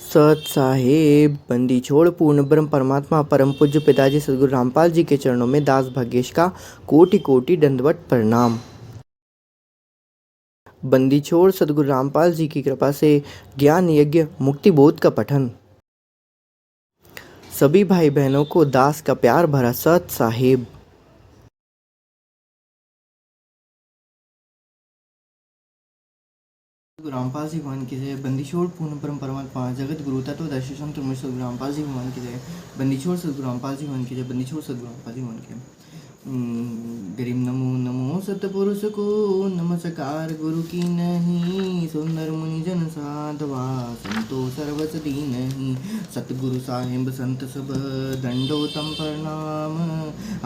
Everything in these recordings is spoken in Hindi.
सत साहेब बंदी छोड़ पूर्ण ब्रह्म परमात्मा परम पूज्य पिताजी सदगुरु रामपाल जी के चरणों में दास भाग्येश का कोटि कोटि दंडवत प्रणाम। बंदी छोड़ सदगुरु रामपाल जी की कृपा से ज्ञान यज्ञ मुक्ति बोध का पठन। सभी भाई बहनों को दास का प्यार भरा सत साहेब। सदगुरु रामपाल जी भगवान की जय। बंदी छोड़ पूर्ण ब्रह्म परमात्मा जगत गुरु तत्व दर्शन सदगुरु रामपाल जी भगवान की जय। बंदी छोड़ सदगुरु रामपाल जी भगवान की जय। बंदी छोड़ सदगुरु रामपाल जी भगवान की जय। गरीब नमो नमो सतपुरुष को नमस्कार गुरु की नहीं। सुंदर मुनि जन साधवा संतो सर्वस दीनहि। सतगुरु साहिब संत सब दंडोतम प्रणाम।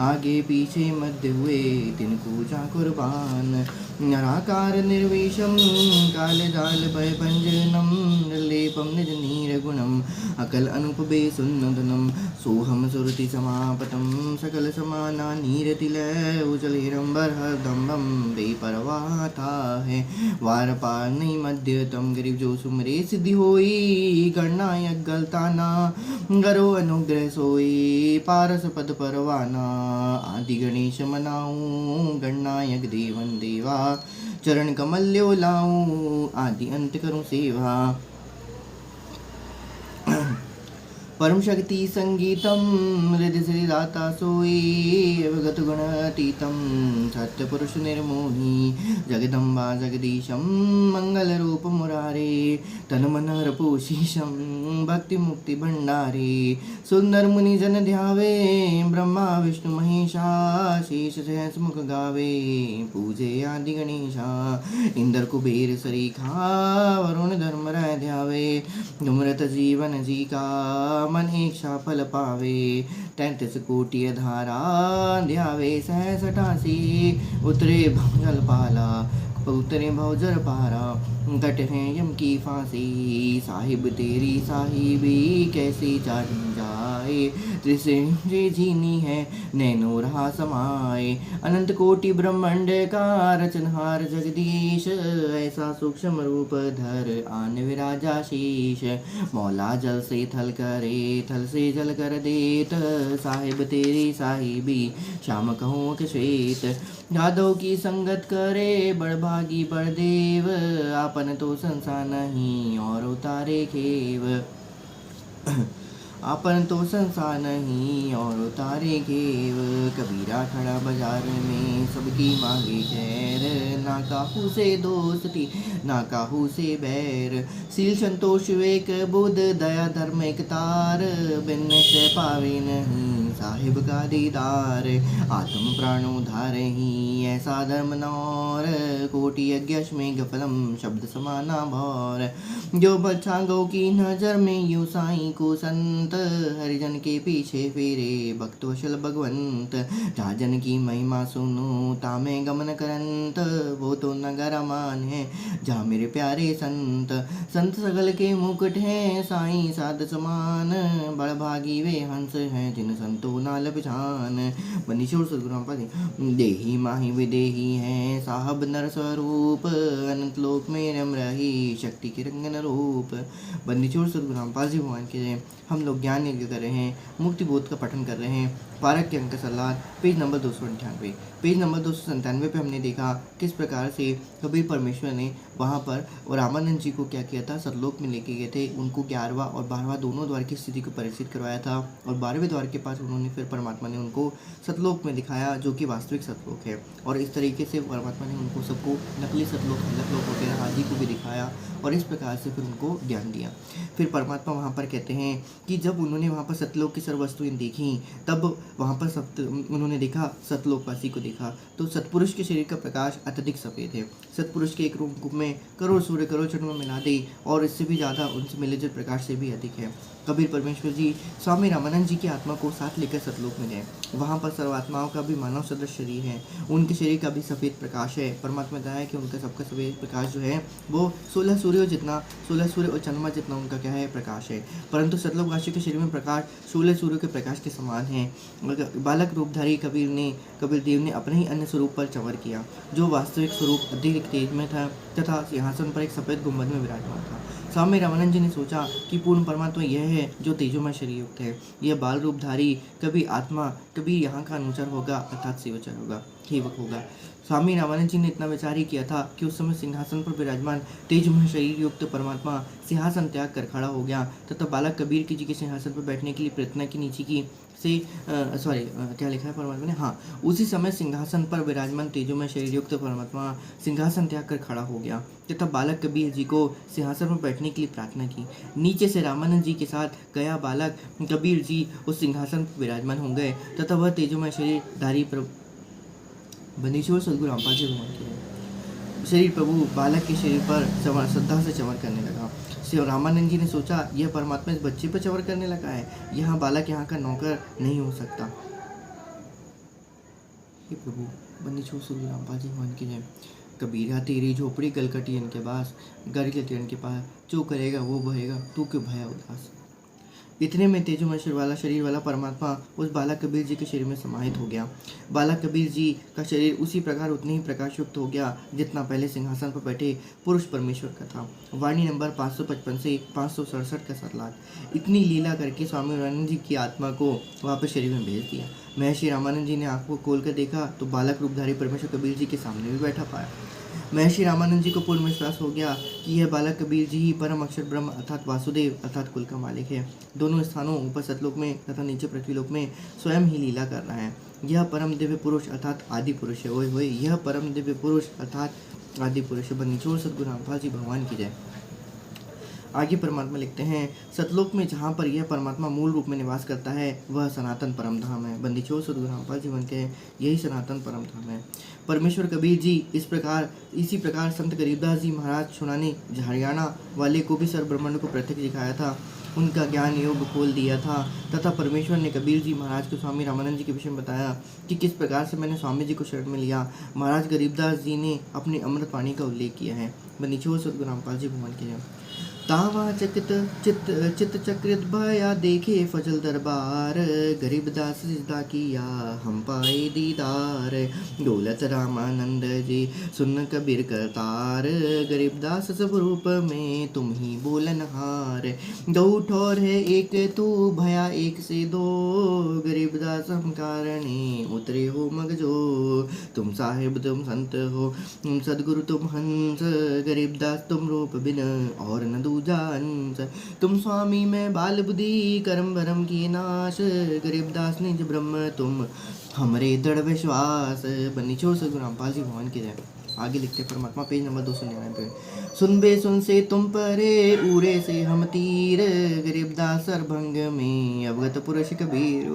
आगे पीछे मध्य हुए तिनको जा कुर्बान। निराकार निर्विषम काल जाल भय भंजनम। निर्लेपम निज नीर गुणम अकल अनुपबे सुन्नदनम। सोहम सुरति समापतम सकल समाना नीरतिलय उजलेरंबर हरदम्बम। बेपरवाह था है वार पार नहीं मध्यतम। गरीब जो सुमरे सिद्धि होई गणनायक गलताना। गरो अनुग्रह सोई पारस पद परवाना। आदि गणेश मनाऊं गणनायक देवन देवा। चरण कमल ल्यो लाऊं आदि अंत करूं सेवा। परम शक्ति संगीतम हृदय श्री दाता सोई। अवगत गुण अतीतम सत्य पुरुष निर्मोही। जगदम्बा जगदीशम मंगल रूप मुरारे। तन मन रपोशीशम भक्ति मुक्ति भंडारे। सुंदर मुनि जन ध्यावे ब्रह्मा विष्णु महेशा। शेष सहस मुख गावे पूजे आदि गणेशा। इंद्र कुबेर सरीखा वरुण धर्म राय ध्यावे। धूम्रत जीवन जी का मन इच्छा फल पावे। 33 कोटि धारा ध्यावे सहस 88। उतरे भवजल पाला उतरे भवजर पारा। कट है यम की फांसी साहिब तेरी साहिबी कैसे जानी जाए। त्रिशे जीनी है नैनो रहा समाए। अनंत कोटि ब्रह्मांड का रचनहार जगदीश। ऐसा सूक्ष्म रूप धर आन विराजा शीश। मौला जल से थल करे थल से जल कर देत। साहिब तेरी साहिबी श्याम कहूँ के श्वेत। यादव की संगत करे बड़भागी बड़देव। आपन तो संसार नहीं और उतारे खेव। आपन तो संसार नहीं और उतारे घेव। कबीरा खड़ा बाजार में सबकी मांगे खैर। ना काहू से दोस्ती ना काहू से बैर। सील संतोष विवेक बुध दया धर्म एक तार। बिन से पावे नहीं साहिब का दीदार। आत्म प्राणो धारे ही ऐसा धर्म नौर। कोटि यज्ञ में गफलम शब्द समाना भौर। जो बच्चा गौ की नजर में यू साई को संत। हरिजन के पीछे फेरे भक्तवशल भगवंत। राजन की महिमा सुनो तामे गमन करंत। वो तो नगर मान है जहाँ मेरे प्यारे संत। संत सगल के मुकुट हैं साई साध समान। बड़भागी वे हंस हैं जिन संतो नाल पिछान। बनीश्वर सदगुरु रामपाल जी। देही माही विदेही हैं साहब नर स्वरूप। अनंत लोक में रम रही शक्ति के रंगन रूप। बंदीछोड़ सदगुरु रामपाल जी भगवान के जय। हम लोग ज्ञान यज्ञ कर रहे हैं मुक्ति बोध का पठन कर रहे हैं। पारक के अंक सलाह पेज नंबर 298। पेज नंबर 297 पे हमने देखा किस प्रकार से कबीर परमेश्वर ने वहाँ पर और रामानंद जी को क्या किया था, सतलोक में लेके गए थे। उनको 11वां और 12वां दोनों द्वार की स्थिति को परिचित करवाया था और 12वें द्वार के पास उन्होंने फिर परमात्मा ने उनको सतलोक में दिखाया जो कि वास्तविक सतलोक है। और इस तरीके से परमात्मा ने उनको सबको नकली सतलोक हलकलोक वगैरह आदि को भी दिखाया और इस प्रकार से फिर उनको ज्ञान दिया। फिर परमात्मा वहाँ पर कहते हैं कि जब उन्होंने वहाँ पर सतलोक की सर्व वस्तुएं देखी तब वहाँ पर उन्होंने देखा सतलोकवासी को देखा तो सतपुरुष के शरीर का प्रकाश अत्यधिक सफ़ेद है। सतपुरुष के एक रूप में करोड़ सूर्य करोड़ चंद्रमा मिला दे और इससे भी ज़्यादा उनसे मिले जुले प्रकाश से भी अधिक है। कबीर परमेश्वर जी स्वामी रामानंद जी की आत्मा को साथ लेकर सतलोक में गए। वहाँ पर सर्वात्माओं का भी मानव सदृश शरीर है, उनके शरीर का भी सफ़ेद प्रकाश है। परमात्मा बताया कि उनका सबका सफ़ेद प्रकाश जो है वो 16 सूर्य और चंद्रमा जितना उनका क्या है प्रकाश है। परंतु सतलोकवासी के शरीर में प्रकाश 16 सूर्य के प्रकाश के समान है। बालक रूपधारी कबीर देव ने अपने ही अन्य स्वरूप पर चंवर किया जो वास्तविक स्वरूप अधिक तेज में था तथा सिंहासन पर एक सफ़ेद गुंबद में विराजमान था। स्वामी रामानंद जी ने सोचा कि पूर्ण परमात्मा यह है जो तेजोमय शरीर युक्त है। यह बाल रूपधारी कभी आत्मा, कभी यहाँ का अनुचर होगा अर्थात सेवक होगा। स्वामी रामानंद जी ने इतना विचार ही किया था कि उस समय सिंहासन पर विराजमान तेजमय शरीर युक्त परमात्मा सिंहासन त्याग कर खड़ा हो गया तथा बालक कबीर जी के सिंहासन पर बैठने के लिए प्रार्थना की नीचे की से क्या लिखा है परमात्मा ने, हाँ, उसी समय सिंहासन पर विराजमान तेजोमय शरीर युक्त परमात्मा सिंहासन त्याग कर खड़ा हो गया तथा बालक कबीर जी को सिंहासन पर बैठने के लिए प्रार्थना की। नीचे से रामानंद जी के साथ गया बालक कबीर जी उस सिंहासन पर विराजमान हो गए तथा वह तेजोमय शरीर धारी बंदीश्वर सदगुरु रामपाल जी भगवान के शरीर प्रभु बालक के शरीर पर श्रद्धा से चमन करने लगा। श्री रामानंद जी ने सोचा यह परमात्मा इस बच्चे पर चवर करने लगा है, यहाँ बालक यहाँ का नौकर नहीं हो सकता। हे प्रभु बंदीश्वर सदगुरु रामपाल जी भगवान की जय। कबीरा तेरी झोपड़ी गलकटियन के पास जो करेगा वो बहेगा, तू क्यों भया उदास। इतने में तेजोमय शरीर वाला परमात्मा उस बालक कबीर जी के शरीर में समाहित हो गया। बालक कबीर जी का शरीर उसी प्रकार उतने ही प्रकाशयुक्त हो गया जितना पहले सिंहासन पर बैठे पुरुष परमेश्वर का था। वाणी नंबर 555 से 567 का सरलाट। इतनी लीला करके स्वामी रामानंद जी की आत्मा को वापस शरीर में भेज दिया। महर्षि रामानंद जी ने आंख को खोल कर देखा तो बालक रूपधारी परमेश्वर कबीर जी के सामने भी बैठा पाया। महर्षि रामानंद जी को पूर्ण विश्वास हो गया कि यह बालक कबीर जी ही परम अक्षर ब्रह्म अर्थात वासुदेव अर्थात कुल का मालिक है। दोनों स्थानों ऊपर सतलोक में तथा नीचे पृथ्वीलोक में स्वयं ही लीला कर रहा है। यह परम दिव्य पुरुष अर्थात आदि पुरुष है। ओए होए, यह परम दिव्य पुरुष अर्थात आदि पुरुष है। बंदीछोड़ सदगुरु रामपाल जी भगवान की जय। आगे परमात्मा लिखते हैं, सतलोक में जहाँ पर यह परमात्मा मूल रूप में निवास करता है वह सनातन परम धाम है। बंदीछोड़ सदगुरु रामपाल जी के यही सनातन परम धाम है। परमेश्वर कबीर जी इसी प्रकार संत गरीबदास जी महाराज सुनाने हरियाणा वाले को भी सर्वब्रह्मांड को प्रत्यक्ष दिखाया था, उनका ज्ञान योग खोल दिया था तथा परमेश्वर ने कबीर जी महाराज को स्वामी रामानंद जी के विषय में बताया कि किस प्रकार से मैंने स्वामी जी को शरण में लिया। महाराज गरीबदास जी ने अपनी अमृत वाणी का उल्लेख किया है। बंदीछोड़ सदगुरु रामपाल जी भगवान के तावा चित चक्रित भया देखे फजल दरबार, गरीबदास सिजदा किया हम पाए दीदार। दौलत रामानंद जी सुन कबीर करतार, गरीबदास सब रूप में तुम ही बोलनहार। दो ठोर है एक तू भया एक से दो, गरीबदास हम कारणे उतरे हो मगजो। तुम साहिब तुम संत हो तुम सदगुरु तुम हंस, गरीबदास तुम रूप बिन और न दूजा अंश। तुम स्वामी में बाल बुद्धि कर्म भरम की नाश, गरीबदास निज ब्रह्म तुम हमरे दृढ़ विश्वास। बंदीछोड़ सदगुरु रामपाल जी भगवान की जय। आगे लिखते परमात्मा पेज नंबर 299। सुन बे सुन से तुम परे उरे से हम तीर, गरीबदास सरभंग में अवगत पुरुष कबीर।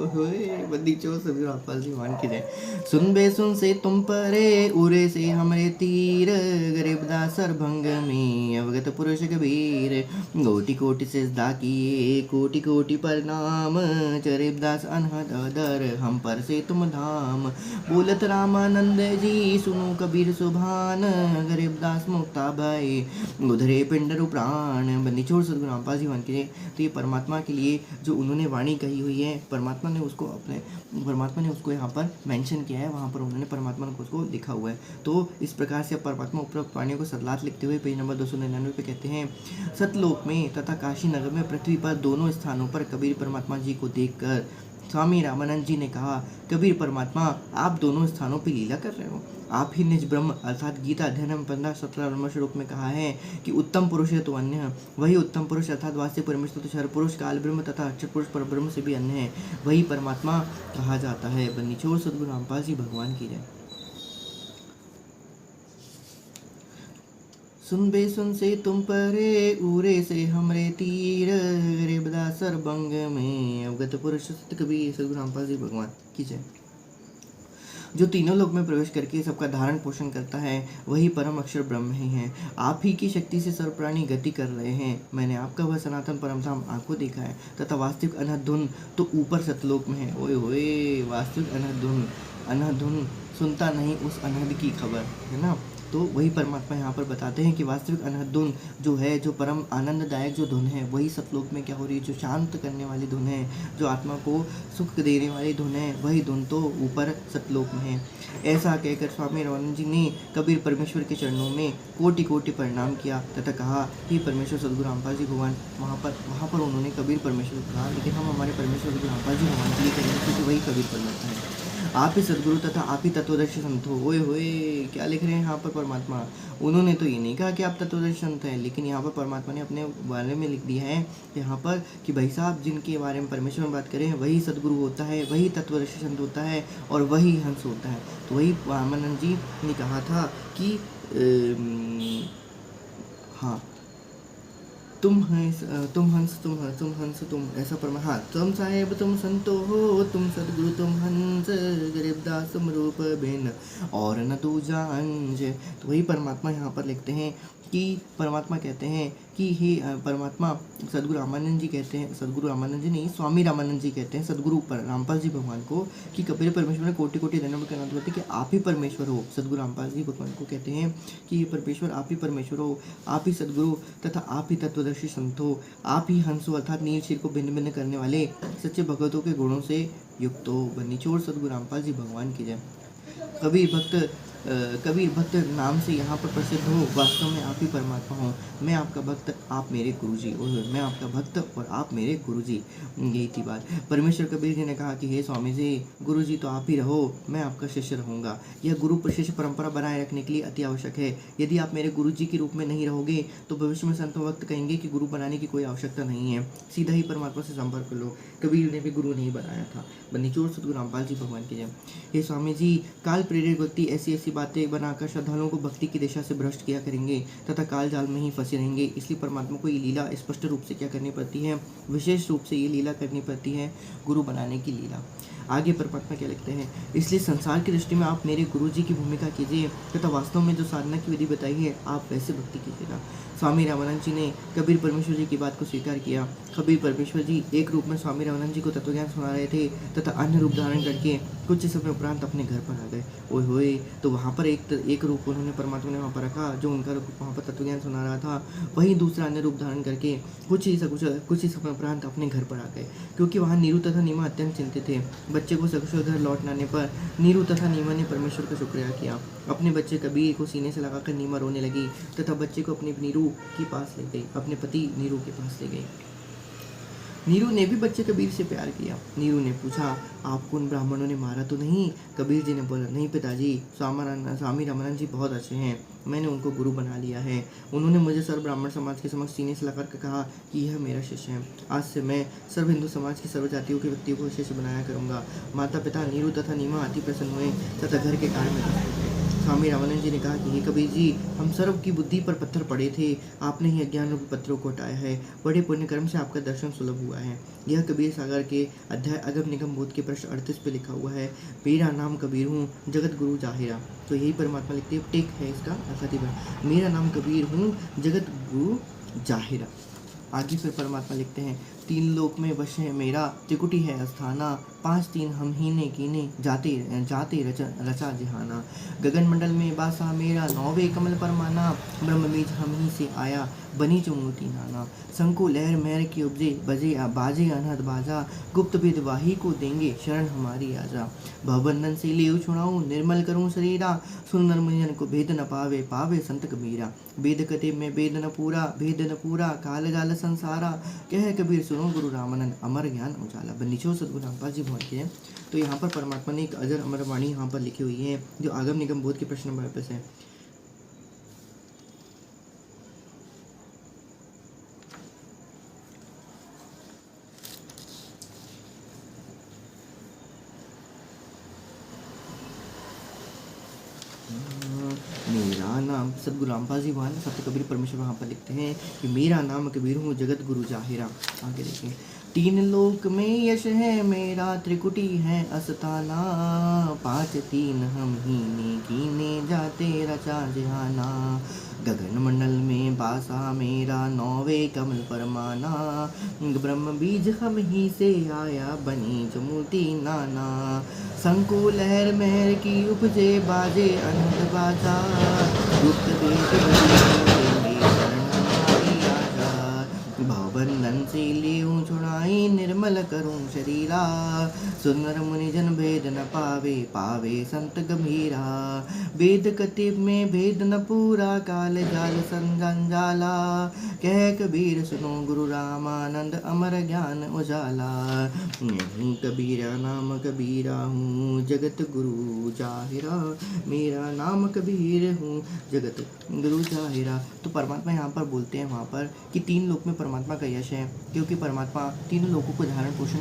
बंदीछोड़ सदगुरु रामपाल जी भगवान की जय। सुन बे सुन से तुम परे उरे से हमरे तीर, गरीबदास सरभंग में अवगत पुरुष कबीर। कोटि कोटि सिजदा किए कोटि कोटि प्रणाम, गरीबदास अनहद दर हम पर से तुम धाम। बोलत रामानंद जी सुनो कबीर सुभान, गरीबदास मुक्ता भय उधरे पिंडरु प्राण। बंदीछोड़ सदगुरु रामपाल जी भगवान की जय। तो ये परमात्मा के लिए जो उन्होंने वाणी कही हुई है, परमात्मा ने उसको यहाँ पर मेंशन किया है, वहाँ पर उन्होंने परमात्मा ने उसको लिखा हुआ है। तो इस प्रकार से परमात्मा उपरोक्त वाणियों को सरलात लिखते हुए पेज नंबर 299 पे कहते हैं, सतलोक में तथा काशी नगर में पृथ्वी पर दोनों स्थानों पर कबीर परमात्मा जी को देखकर स्वामी रामानंद जी ने कहा, कबीर परमात्मा आप दोनों स्थानों पर लीला कर रहे हो। आप ही निज ब्रह्म अर्थात गीता अध्याय नंबर 15-17 श्लोक में कहा है कि उत्तम पुरुष है तो अन्य है, वही उत्तम पुरुष अर्थात वास्तविक परमेश्वर तो क्षर पुरुष काल ब्रह्म तथा अक्षर पुरुष पर ब्रह्म से भी अन्य है, वही परमात्मा कहा जाता है। बंदीछोड़ सदगुरु रामपाल जी भगवान की जय। सुन बे सुन से तुम परे उरे से हमरे तीर, गरीबदास सरभंग में अवगत पुरुष कबीर। सदगुरु रामपाल जी भगवान की जय। जो तीनों लोक में प्रवेश करके सबका धारण पोषण करता है वही परम अक्षर ब्रह्म ही है। आप ही की शक्ति से सर्व प्राणी गति कर रहे हैं। मैंने आपका वह सनातन परम धाम आंखों देखा है तथा वास्तविक अनहद धुन तो ऊपर सतलोक में है। ओए होए, वास्तविक अनहद धुन सुनता नहीं उस अनहद की खबर है ना। तो वही परमात्मा यहाँ पर बताते हैं कि वास्तविक अनहद धुन जो है, जो परम आनंददायक जो धुन है, वही सतलोक में क्या हो रही है, जो शांत करने वाली धुन है, जो आत्मा को सुख देने वाली धुन है, वही धुन तो ऊपर सतलोक में है। ऐसा कहकर स्वामी रामानंद जी ने कबीर परमेश्वर के चरणों में कोटि कोटि प्रणाम किया तथा कहा कि परमेश्वर सदगुरु रामपाल जी भगवान, वहाँ पर उन्होंने कबीर परमेश्वर को कहा, लेकिन हम हमारे परमेश्वर सदगुरु रामपाल जी भगवान के लिए कहेंगे क्योंकि वही कबीर परमात्मा है। आप ही सदगुरु तथा आप ही तत्वदर्शी संत हो। ओए होए, क्या लिख रहे हैं यहाँ पर परमात्मा। उन्होंने तो ये नहीं कहा कि आप तत्वदर्शी संत हैं, लेकिन यहाँ पर परमात्मा ने अपने बारे में लिख दिया है यहाँ पर कि भाई साहब, जिनके बारे में परमेश्वर में बात करें वही सदगुरु होता है, वही तत्वदर्शी संत होता है और वही हंस होता है। तो वही रामानंद जी ने कहा था कि हाँ, तुम हंस तुम ऐसा हाँ, तुम साहेब तुम संतो हो, तुम सदगुरु तुम हंस, गरीबदास तुम रूप बिन और न तू जांझ। तो वही परमात्मा यहाँ पर लिखते हैं कि परमात्मा कहते हैं कि हे परमात्मा, सदगुरु रामानंद जी कहते हैं, सदगुरु रामानंद जी नहीं, स्वामी रामानंद जी कहते हैं सदगुरु रामपाल जी भगवान को कि कबीर परमेश्वर ने कोटि कोटि धन्यवाद करना चाहते हैं कि आप ही परमेश्वर हो। सदगुरु रामपाल जी भगवान को कहते हैं कि ये परमेश्वर आप ही परमेश्वर हो, आप ही सदगुरु तथा आप ही तत्वदर्शी संत हो, आप ही हंस हो अर्थात नील क्षीर को भिन्न भिन्न करने वाले सच्चे भगवतों के गुणों से युक्त हो। बन्नीचोड़ सदगुरु रामपाल जी भगवान की जय। कबीर भक्त नाम से यहाँ पर प्रसिद्ध हो, वास्तव में आप ही परमात्मा हो। मैं आपका भक्त, आप मेरे गुरुजी। मैं आपका भक्त और आप मेरे गुरुजी। यही थी बात। परमेश्वर कबीर जी ने कहा कि हे स्वामी जी, गुरुजी तो आप ही रहो, मैं आपका शिष्य रहूँगा। यह गुरु शिष्य परंपरा बनाए रखने के लिए अति आवश्यक है। यदि आप मेरे गुरुजी के रूप में नहीं रहोगे तो भविष्य में संत भक्त कहेंगे कि गुरु बनाने की कोई आवश्यकता नहीं है, सीधा ही परमात्मा से संपर्क कर लो। कबीर ने भी गुरु नहीं बनाया था। बन्नीचोड़ सदगुरु रामपाल जी भगवान की जय। हे स्वामी जी, काल प्रेरित व्यक्ति ऐसी ऐसी बातें बनाकर श्रद्धालुओं को भक्ति की दिशा से भ्रष्ट किया करेंगे तथा काल जाल में ही फंसे रहेंगे। इसलिए परमात्मा को ये लीला स्पष्ट रूप से क्या करनी पड़ती है, विशेष रूप से ये लीला करनी पड़ती है, गुरु बनाने की लीला। आगे परमात्मा क्या लिखते हैं, इसलिए संसार की दृष्टि में आप मेरे गुरु जी की भूमिका कीजिए तथा वास्तव में जो साधना की विधि बताई है आप वैसे भक्ति कीजिएगा। स्वामी रामानंद जी ने कबीर परमेश्वर जी की बात को स्वीकार किया। कबीर परमेश्वर जी एक रूप में स्वामी रामानंद जी को तत्वज्ञान सुना रहे थे तथा अन्य रूप धारण करके कुछ समय उपरांत अपने घर पर आ गए। ओए होए, तो वहाँ पर एक रूप उन्होंने परमात्मा ने वहाँ पर रखा, जो उनका वहाँ पर तत्वज्ञान सुना रहा था, वहीं दूसरा अन्य रूप धारण करके कुछ ही समय उपरांत अपने घर पर आ गए, क्योंकि वहाँ नीरू तथा नीमा अत्यंत चिंतित थे। बच्चे को सकुशल घर लौट आने पर नीरू तथा नीमा ने परमेश्वर का शुक्रिया किया। अपने बच्चे कबीर को सीने से लगाकर नीमा रोने लगी तथा बच्चे को अपनी नीरू के पास ले गई, अपने पति नीरू के पास ले गई। नीरू ने भी बच्चे कबीर से प्यार किया। नीरू ने पूछा, आपको उन ब्राह्मणों ने मारा तो नहीं? कबीर जी ने बोला, नहीं पिताजी, स्वामी रामानंद जी बहुत अच्छे हैं, मैंने उनको गुरु बना लिया है। उन्होंने मुझे सर्व ब्राह्मण समाज के समक्ष सीने से लगाकर कहा कि यह मेरा शिष्य है। आज से मैं सर्व हिंदू समाज की सर्व जातियों के व्यक्तियों को शिष्य बनाया करूँगा। माता पिता नीरू तथा नीमा अति प्रसन्न हुए तथा घर के कार्य में व्यस्त हो गए। स्वामी रामानंद जी ने कहा कि हे कबीर जी, हम सर्व की बुद्धि पर पत्थर पड़े थे, आपने ही अज्ञान रूपी पत्थरों को हटाया है। बड़े पुण्य कर्म से आपका दर्शन सुलभ हुआ है। यह कबीर सागर के अध्याय अगम निगम बोध के पृष्ठ 38 पे लिखा हुआ है। मेरा नाम कबीर हूँ, जगत गुरु जाहिरा। तो यही परमात्मा लिखते हैं, टेक है इसका अर्थात मेरा नाम कबीर हूँ, जगत गुरु जाहिरा। आगे फिर परमात्मा लिखते हैं, तीन लोक में वश है मेरा, त्रिकुटी है अस्थाना, 5 तीन हम ही ने कीने, जाते रचा जिहाना। गगन मंडल में बासा मेरा, 9वें कमल पर माना, ब्रह्म बीज हम ही से आया, बनी जो मूर्ति नाना। शंको लहर महर की उपजे, बाजे अनहद बाजा, गुप्त भेद वाही को देंगे, शरण हमारी आजा। भवबंधन से लेव छुड़ाऊं, निर्मल करूं शरीरा, सुन नर मुनिजन को भेद न पावे, पावे संत कबीरा। वेद कते में वेद न पूरा, काल जाल संसारा, कह कबीर सुनो गुरु रामानंद, अमर ज्ञान उजाला। बन्नीचोड़ सदगुरु रामपाल जी भगवान की है। तो यहाँ पर परमात्मा ने एक अजर अमर वाणी यहाँ पर लिखी हुई है, जो आगम निगम बोध के प्रश्न नंबर 25 है। मेरा नाम सदगुरु रामपाल जी भगवान सत्य कबीर परमेश्वर वहाँ पर लिखते हैं कि मेरा नाम कबीर हूँ, जगत गुरु जाहिरा। आगे देखें, तीन लोक में यश है मेरा, त्रिकुटी है अस्ताना, पाँच तीन हम ही ने कीने जाते रचा जहाना। गगन मंडल में बासा मेरा, नौवे कमल परमाना, ब्रह्म बीज हम ही से आया, बनी जो मूर्ति नाना। शंको लहर महर की उपजे, बाजे अनंत बाजा, गुप्त वेद बनी शरण हमारी आजा। भवबंधन से लेऊं छुड़ाई, निर्मल करूं शरीरा, सुंदर मुनिजन भेद न पावे, पावे संत गंभीरा। वेद कतिब में भेद न पूरा, काल जाल संजंजाला, कह कबीर सुनो गुरु रामानंद, अमर ज्ञान उजाला। यही कबीरा नाम कबीरा हूँ, जगत गुरु जाहिरा, मेरा नाम कबीर हूँ, जगत गुरु जाहिरा। तो परमात्मा यहाँ पर बोलते हैं वहाँ पर कि तीन लोक में परमात्मा का यश है, क्योंकि परमात्मा तीनों लोगों को धारण पोषण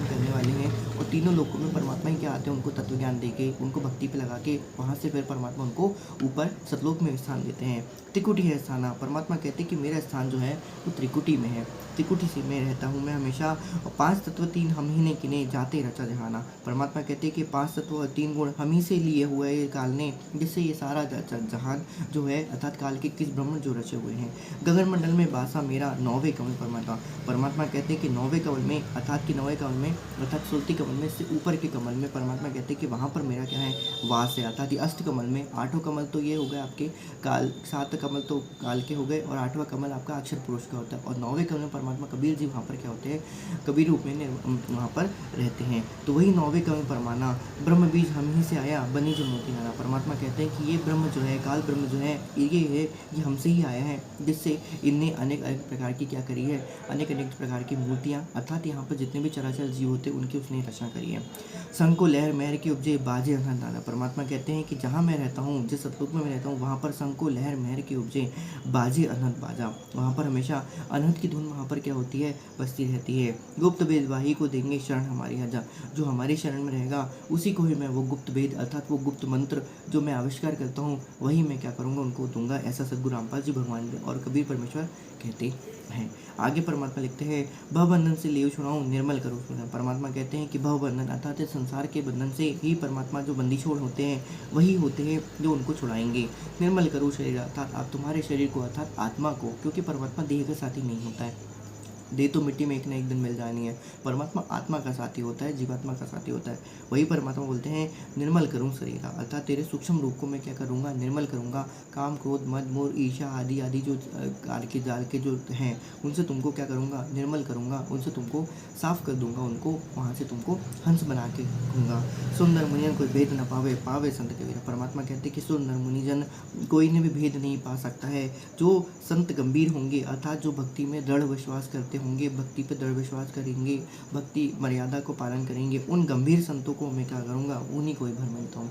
करने वाले हैं। और तीनों लोकों में परमात्मा ही क्या आते हैं, उनको तत्व ज्ञान देके, उनको भक्ति पे लगा के, वहाँ से फिर परमात्मा उनको ऊपर सतलोक में स्थान देते हैं। त्रिकुटी है स्थाना, परमात्मा कहते हैं कि मेरा स्थान जो है वो त्रिकुटी में है, त्रिकुटी से मैं रहता हूँ मैं हमेशा। और पांच तत्व तीन हम ही ने किने, जाते रचा जहाना। परमात्मा कहते हैं कि पांच तत्व और तीन गुण हम ही से लिए हुए है काल ने, जिससे ये सारा जहान जो है अर्थात काल के किस ब्रह्म जो रचे हुए हैं। गगन मंडल में बासा मेरा, नौवे कमल परमात्मा। परमात्मा कहते हैं कि नौवे कमल में अर्थात कि नौवे कमल में अर्थात सुरती कमल में से ऊपर के कमल में परमात्मा कहते हैं कि वहाँ पर मेरा क्या है, वास है। अर्थात अष्ट कमल में, आठों कमल तो ये हो गए आपके काल, सात कमल तो काल के हो गए, और आठवां कमल आपका अक्षर पुरुष का होता है। और नौवे कमल में परमात्मा कबीर जी वहाँ पर क्या होते हैं, कबीर रूप में वहाँ पर रहते हैं। तो वही नौवे कमल परमाना, ब्रह्म बीज हम ही से आया, बनी जो मोती नाना। परमात्मा कहते हैं कि ये ब्रह्म जो है, काल ब्रह्म जो है, ये हमसे ही आया है, जिससे इनने अनेक अनेक प्रकार की क्या करी है, अनेक अनेक प्रकार की मूर्तियाँ, अर्थात यहाँ पर जितने भी चराचर जीव होते हैं उनकी उसने रचना करी है। शंख लहर महर की उपजे, बाजे अनंत नाना। परमात्मा कहते हैं कि जहाँ मैं रहता हूँ, जिस सतलोक में मैं रहता हूँ, वहाँ पर शंख लहर महर की उपजे, बाजे अनंत बाजा। वहाँ पर हमेशा अनंत की धुन वहाँ पर क्या होती है, बसती रहती है। गुप्त वेदवाही को देंगे शरण हमारी आजा, जो हमारी शरण में रहेगा उसी को ही मैं वो गुप्त वेद अर्थात वो गुप्त मंत्र जो मैं आविष्कार करता हूँ, वही मैं क्या करूँगा, उनको दूंगा। ऐसा सद्गुरु रामपाल जी भगवान और कबीर परमेश्वर कहते हैं। आगे परमात्मा लिखते हैं, भवबंधन से लेव छुड़ाऊं, निर्मल करो सुना। परमात्मा कहते हैं कि भवबंधन अर्थात संसार के बंधन से ही परमात्मा जो बंदी छोड़ होते हैं, वही होते हैं जो उनको छुड़ाएंगे। निर्मल करो शरीर अर्थात आप तुम्हारे शरीर को अर्थात आत्मा को, क्योंकि परमात्मा देह का साथी नहीं होता है, देह तो मिट्टी में एक ना एक दिन मिल जानी है। परमात्मा आत्मा का साथी होता है, जीवात्मा का साथी होता है। वही परमात्मा बोलते हैं निर्मल करूं शरीर अर्थात तेरे सूक्ष्म रूप को मैं क्या करूंगा, निर्मल करूंगा। काम क्रोध मद मोह ईर्ष्या आदि आदि जो काल के जाल के जो हैं, उनसे तुमको क्या करूंगा, निर्मल करूंगा, उनसे तुमको साफ कर दूंगा, उनको वहाँ से तुमको हंस बना के रखूँगा। सुंदर मुनिजन कोई भेद न पावे, पावे संत कबीर। परमात्मा कहते कि सुंदर मुनिजन कोई ने भी भेद नहीं पा सकता है। जो संत गंभीर होंगे अर्थात जो भक्ति में दृढ़ विश्वास करते होंगे, भक्ति पे दृढ़ विश्वास करेंगे, भक्ति मर्यादा को पालन करेंगे, उन गंभीर संतों को मैं क्या करूँगा, उन्हीं को ही भर मिलता हूँ।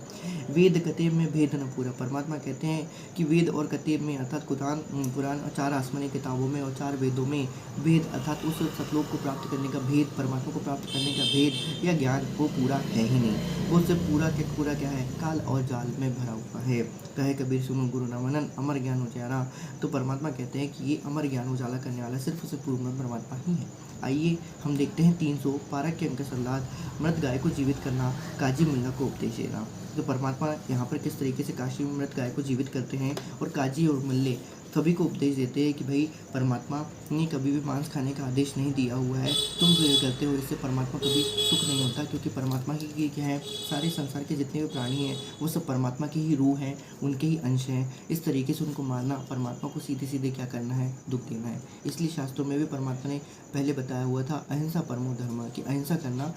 वेद कतेब में भेद न पूरा। परमात्मा कहते हैं कि वेद और कतेब में अर्थात कुरान और चार आसमानी किताबों में और चार वेदों में भेद अर्थात उस सतलोक को प्राप्त करने का भेद, परमात्मा को प्राप्त करने का भेद या ज्ञान वो पूरा है ही नहीं। वो सिर्फ पूरा क्या है, काल और जाल में भरा हुआ है। कहे कबीर सुनो गुरु रामानंद, अमर ज्ञान उजाला। तो परमात्मा कहते हैं कि ये अमर ज्ञान उजाला करने वाला सिर्फ उसे पूर्व में परमात्मा ही है। आइए हम देखते हैं 312 के अंक सल्लाद, मृत गाय को जीवित करना, काजी मुल्ला को उपदेश देना। तो परमात्मा यहाँ पर किस तरीके से काशी में मृत गाय को जीवित करते हैं और काजी और मुल्ले सभी को उपदेश देते हैं कि भाई परमात्मा ने कभी भी मांस खाने का आदेश नहीं दिया हुआ है, तुम जो ये करते हो इससे परमात्मा कभी सुख नहीं होता, क्योंकि परमात्मा की क्या है, सारे संसार के जितने भी प्राणी हैं वो सब परमात्मा की ही रूह हैं, उनके ही अंश हैं। इस तरीके से उनको मारना, परमात्मा को सीधे सीधे क्या करना है, दुख देना है। इसलिए शास्त्रों में भी परमात्मा ने पहले बताया हुआ था अहिंसा परमो धर्म, कि अहिंसा करना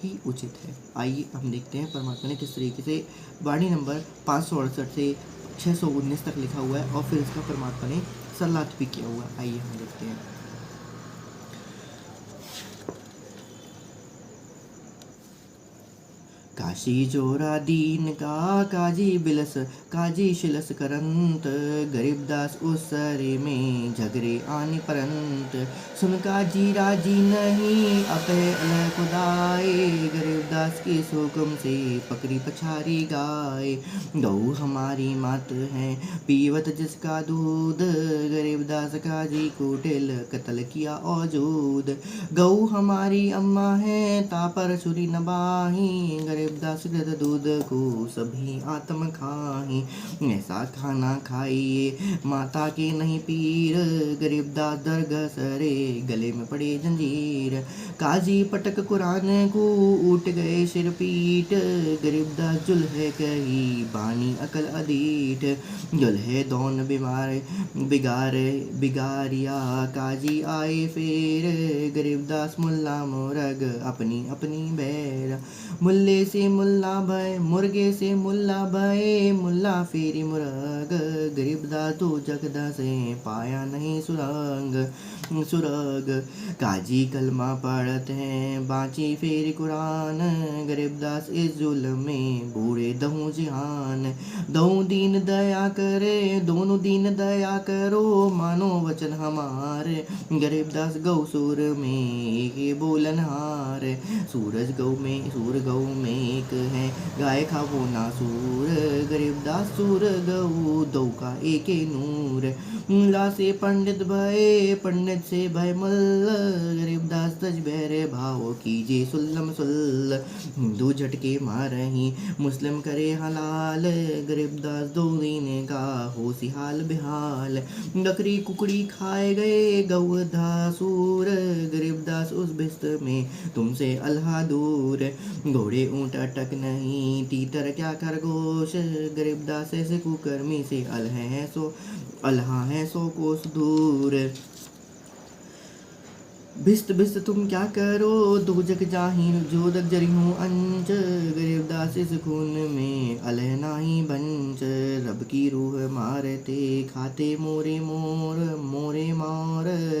ही उचित है। आइए हम देखते हैं परमात्मा ने किस तरीके से वाणी नंबर 568 से 619 तक लिखा हुआ है और फिर इसका परमात्मा ने सल्लात भी किया हुआ है। आइए हम देखते हैं। काशी जोरा दीन का काजी शिलस करंत, गरीबदास उसरे में झगरे आनि परंत। सुन काजी राजी नहीं अपे अलह खुदाए, गरीबदास के सोकम से पकड़ी पछारी गाय। गऊ हमारी मात है पीवत जिसका दूध, गरीबदास काजी को टिल कत्ल किया औजूद। गऊ हमारी अम्मा है तापर छुरी नबाही, गरीबदास गद दूध को सभी आत्म खाही। ऐसा खाना खाइए माता के नहीं पीर, गरीबदास दरगाह सरे गले में पड़े जंजीर। काजी पटक कुरान को उठ गए सिर पीट, गरीबदास जुल्हे कही बानी अकल अदीठ। जुल्हे दौन बीमार बिगारिया, काजी आए फेर, गरीबदास मुल्ला मोरग अपनी अपनी बैर। मुल्ले से मुल्ला भय मुर्गे से मुल्ला भय, मुल्ला फेरी मुरग, गरीबदास तो जगदा से पाया नहीं सुरग। काजी कलमा पढ़ते हैं बाँची फेरी कुरान, गरीबदास इस जुल्म में बूढ़े दहूँ जिहान। दोनों दीन दया करो मानो वचन हमारे, गरीबदास गौसूर में के बोलन हार। सूर गौ में एक है गाय खावो ना सूर, गरीबदास सूर गौ दो का एक नूर। मुल्ला से पंडित भय पंडित से भय मल्ल, गरीबदास तज बहरे भाव कीजिए सुल्लम सुल्ल। हिंदू झटके मारही मुस्लिम करे हलाल, गरीबदास दो दीने का हो सी हाल बेहाल। बकरी कुकड़ी खाए गए गौधा सूर, गरीबदास उस बिस्त में तुमसे अल्लाह दूर। घोड़े ऊँट अटक नहीं तीतर क्या खरगोश, गरीबदास ऐसे कुकर्मी से अल्लाह है सो कोस दूर। भिस्त भिस्त तुम क्या करो दो जग जाहिर जोदक जरी हूँ अंच, गरीबदास इस खून में अलह नाही बंच। रब की रूह मारते खाते मोरे मोर,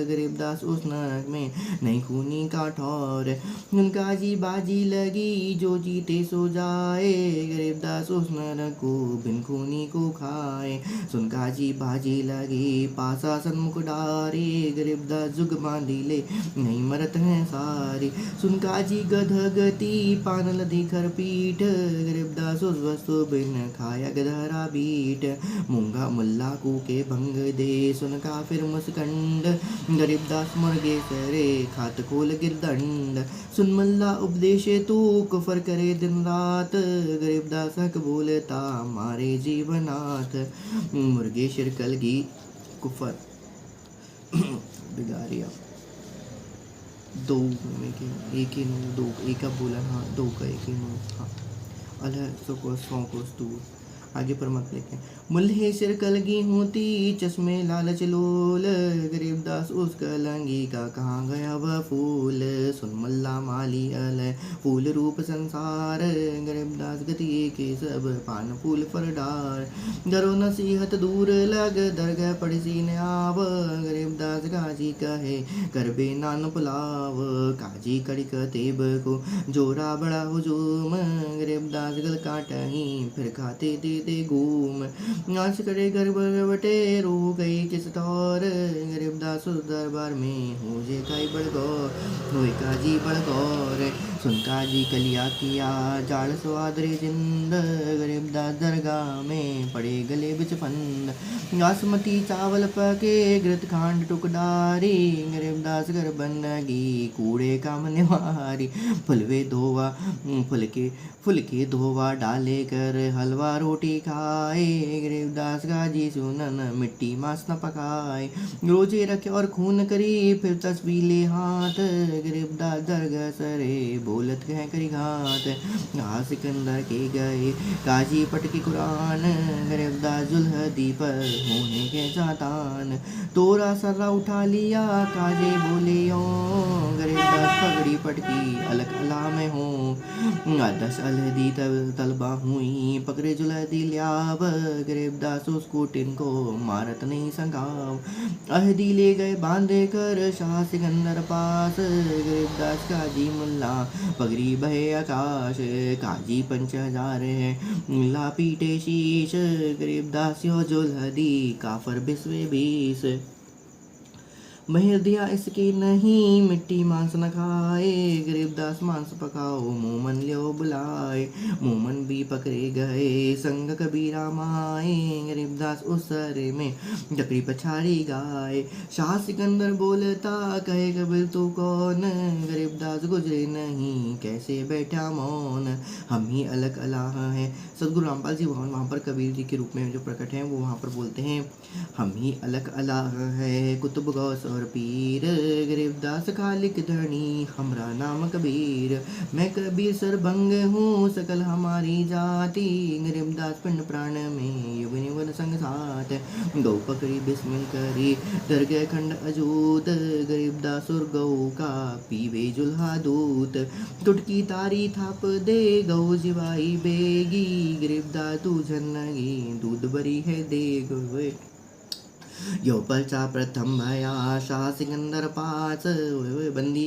गरीबदास उस नरक में नहीं खूनी का ठौर। उनका जी बाजी लगी जो जीते सो जाए, गरीबदास उस नरक को बिन खूनी को खाए। सुनका जी बाजी लगी पासा सन्मुख डारे, गरीबदास जुग बांधी ले नहीं मरत हैं सारी। सुनका जी गध गति पानल दिखर पीठ, गरीबदास उस वस्तु बिन खाया गधरा बीट। मूंगा मुल्ला को के भंग दे सुनका फिर मुस्कंड, गरीबदास मुर्गे सरे खात खोल गिरदंड। सुन मुल्ला उपदेश तू कुफर करे दिन रात, गरीबदास हक बोलता मारे जीवनाथ। मुर्गे शिरकल की कुफर बिगारिया दो में के एक ही नो दो एक का बोला हाँ दो का एक ही नो हाँ अलह सौ को दूर। आगे पर मत लेते हैं। मुल्हे सिर कलगी होती चश्मे लालच लोल, गरीबदास उस कलंगी का कहाँ गया वह फूल। सुन मल्ला माली अलह फूल रूप संसार, गरीबदास गति के सब पान फूल पर डार। डरो नसीहत दूर लग दरगाह पड़सी ने आव, गरीबदास काजी कहे करबे नान पुलाव। काजी कड़िक तेब को जोरा बड़ा हुजूम, गरीबदास गल काटही फिर खाते दे घूम। नाच करे गर्भवटे रो गई किस तौर, गरीबदास उस दरबार में हो जे काई बड़गौर होए काजी बड़गौर। सुन काजी कलिया किया जाड़ स्वादरे जिंद, गरीबदास दरगाह में पड़े गले बिच फंद। बासमती चावल पके घृत खांड टुकडारी, गरीबदास घर बनगी कूड़े काम निवारी। फुल के धोवा डाले कर हलवा रोटी खाए, गरीबदास गाजी सुनन मिट्टी मांस न पकाए। रोजे रखे और खून करी फिर तस्वीले हाथ, गरीबदास दरगाह सरे बोलत कह करी घात। सिकंदर के गए काजी पटकी कुरान, गरीबदास जुल्हदी पर होने के जातान। तोरा सर्रा उठा लिया काजे बोले ओ, गरीबदास पगड़ी लिपट की अलग अला में हो। दस अलहदी तलबा हुई पकड़े जुलहदी लियाब, गरीबदास उसको टिनको मारत नहीं संगाव। अहदी ले गए बांधे कर शाह सिकंदर पास, गरीबदास काजी मुल्ला पगड़ी बहे आकाश। काजी 5,000 है मुल्ला पीटे शीश, गरीबदास यो जुलहदी काफर बिस्वे 20। महर दिया इसकी नहीं मिट्टी मांस न खाए, गरीबदास मांस पकाओ मोमन लियो बुलाए। मोमन भी पकड़े गए संग कबीरा माए, गरीबदास उस सरे में टकरी पछाड़ी गाए। शाह सिकंदर बोलता कहे कबीर तू कौन, गरीबदास गुजरे नहीं कैसे बैठा मौन। हम ही अलग अल्लाह हैं। सदगुरु रामपाल जी भगवान वहाँ पर कबीर जी के रूप में जो प्रकट हैं वो वहाँ पर बोलते हैं हम ही अलग अल्लाह है कुतुब गौस और पीर, गरीबदास खालिक धनी हमरा नाम कबीर। मैं कबीर सरभंग हूँ सकल हमारी जाति, गरीबदास पिंड प्राण में युग निवन संग साथ। गौ पकड़ी बिस्मिल करी डर गए खंड अजूत, गरीबदास और गौ का पीवे जुल्हा दूत। टुटकी तारी थाप दे गौ जिवाई बेगी, गरीबदास तू झन्नगी दूध बरी है देग। यो पर्चा प्रथम भया शाह सिकंदर पास, बंदी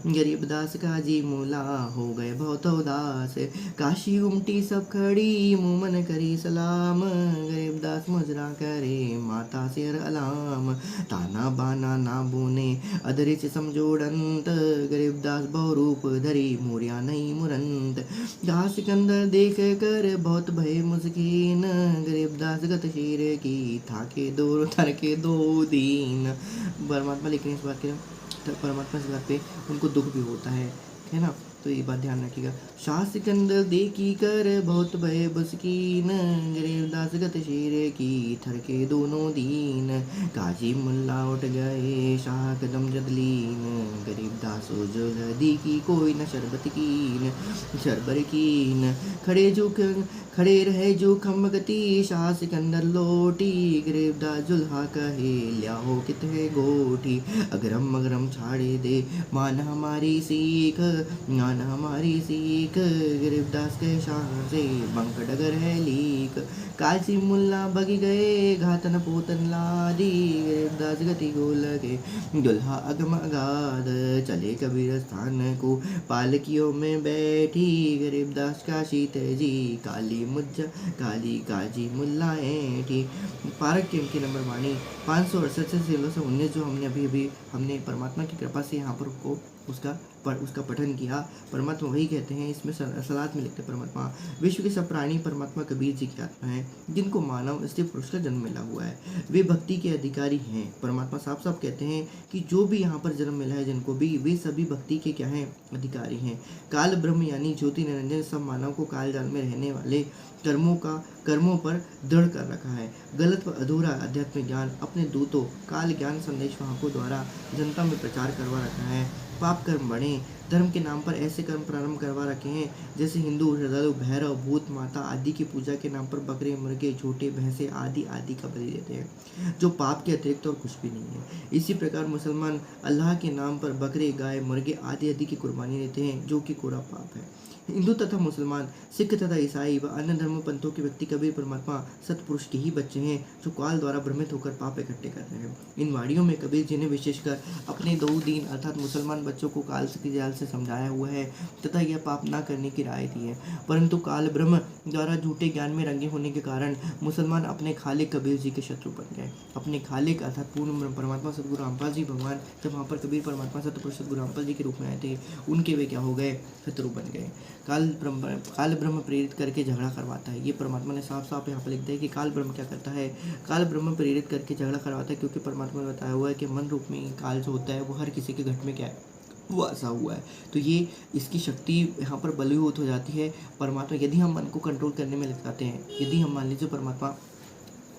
गरीबदास काजी मुला हो गए बहुत उदास। काशी उमटी सब खड़ी मुमन करी सलाम, गरीबदास मुजरा करे माता शेर अलाम। ताना बाना ना बोने अदरिच समझोड़ंत, गरीबदास बहुरूप धरी मोरिया नहीं मुरंत। शाह सिकंदर देख कर बहुत भय मुस्किन, गरीबदास गत शीर की थाके दो के 2 दिन। परमात्मा लेकिन इस बात के परमात्मा इस बात पे उनको दुख भी होता है ना, तो ये बात ध्यान रखिएगा। शाह सिकंदर देखी कर बहुत भय बुस्कीन, गरीबदास गत शीर की थर के दोनों दीन। काजी मुल्ला उठ गए शाह कदम जदलीन, गरीबदास जुलहदी की कोई न शरबत कीन शरबर कीन। खड़े रहे जो खमगती शाह सिकंदर लोटी, गरीबदास जुल्हा कहे ल्याहो कितने गोठी। अगरम छाड़े दे मान हमारी सीख, मान हमारी सीख, गरीबदास के शाह से बंक डगर है लीक। काजी मुल्ला बगी गए घातन पोतन लादी, गरीबदास गति को लगे दुल्हा अगम अगाध। चले कबीर स्थान को पालकियों में बैठी, गरीबदास काशी तेजी काली मुज्जा काली काजी मुल्ला ऐठी। पारक के उनकी नंबर वाणी 568 से 1619 जो हमने परमात्मा की कृपा से यहाँ पर उसका पठन किया। परमात्मा वही कहते हैं, इसमें सलात में लिखते परमात्मा विश्व के सब प्राणी परमात्मा कबीर जी की आत्मा है, जिनको मानव स्त्री पुरुष का जन्म मिला हुआ है, वे भक्ति के अधिकारी हैं। परमात्मा साफ साफ कहते हैं कि जो भी यहाँ पर जन्म मिला है जिनको भी, वे सभी भक्ति के क्या हैं, अधिकारी हैं। काल ब्रह्म यानी ज्योति निरंजन सब मानव को काल जाल में रहने वाले कर्मों पर दृढ़ कर रखा है। गलत व अधूरा अध्यात्मिक ज्ञान अपने दूतों काल ज्ञान संदेश वाहकों द्वारा जनता में प्रचार करवा रखा है। पाप कर्म बढ़े धर्म के नाम पर ऐसे कर्म प्रारंभ करवा रखे हैं जैसे हिंदू श्रद्धालु भैरव भूत माता आदि की पूजा के नाम पर बकरे मुर्गे छोटे भैंसे आदि का बलि देते हैं, जो पाप के अतिरिक्त और कुछ भी नहीं है। इसी प्रकार मुसलमान अल्लाह के नाम पर बकरे गाय मुर्गे आदि की कुर्बानी देते हैं, जो कि कोरा पाप है। हिंदू तथा मुसलमान सिख तथा ईसाई व अन्य धर्म पंथों के व्यक्ति कबीर परमात्मा सतपुरुष के ही बच्चे हैं, जो काल द्वारा भ्रमित होकर पाप इकट्ठे करते हैं। इन वाणियों में कबीर जी ने विशेषकर अपने 2 दीन अर्थात मुसलमान बच्चों को काल की जाल से समझाया हुआ है तथा यह पाप न करने की राय दी है। परंतु काल ब्रह्म द्वारा झूठे ज्ञान में रंगे होने के कारण मुसलमान अपने खालिक कबीर जी के शत्रु बन गए। अपने खालिक अर्थात पूर्ण परमात्मा सतगुरु रामपाल जी भगवान जब वहाँ पर कबीर परमात्मा सतपुरुष सतगुरु रामपाल जी के रूप में आए थे, उनके वे क्या हो गए, शत्रु बन गए। काल ब्रह्म प्रेरित करके झगड़ा करवाता है। ये परमात्मा ने साफ साफ यहाँ पर लिख दिया कि काल ब्रह्म क्या करता है, काल ब्रह्म प्रेरित करके झगड़ा करवाता है, क्योंकि परमात्मा ने बताया हुआ है कि मन रूप में काल जो होता है वो हर किसी के घट में क्या है, वो ऐसा हुआ है। तो ये इसकी शक्ति यहाँ पर बलूत हो जाती है। परमात्मा यदि हम मन को कंट्रोल करने में लगाते हैं, यदि हम मान लीजिए परमात्मा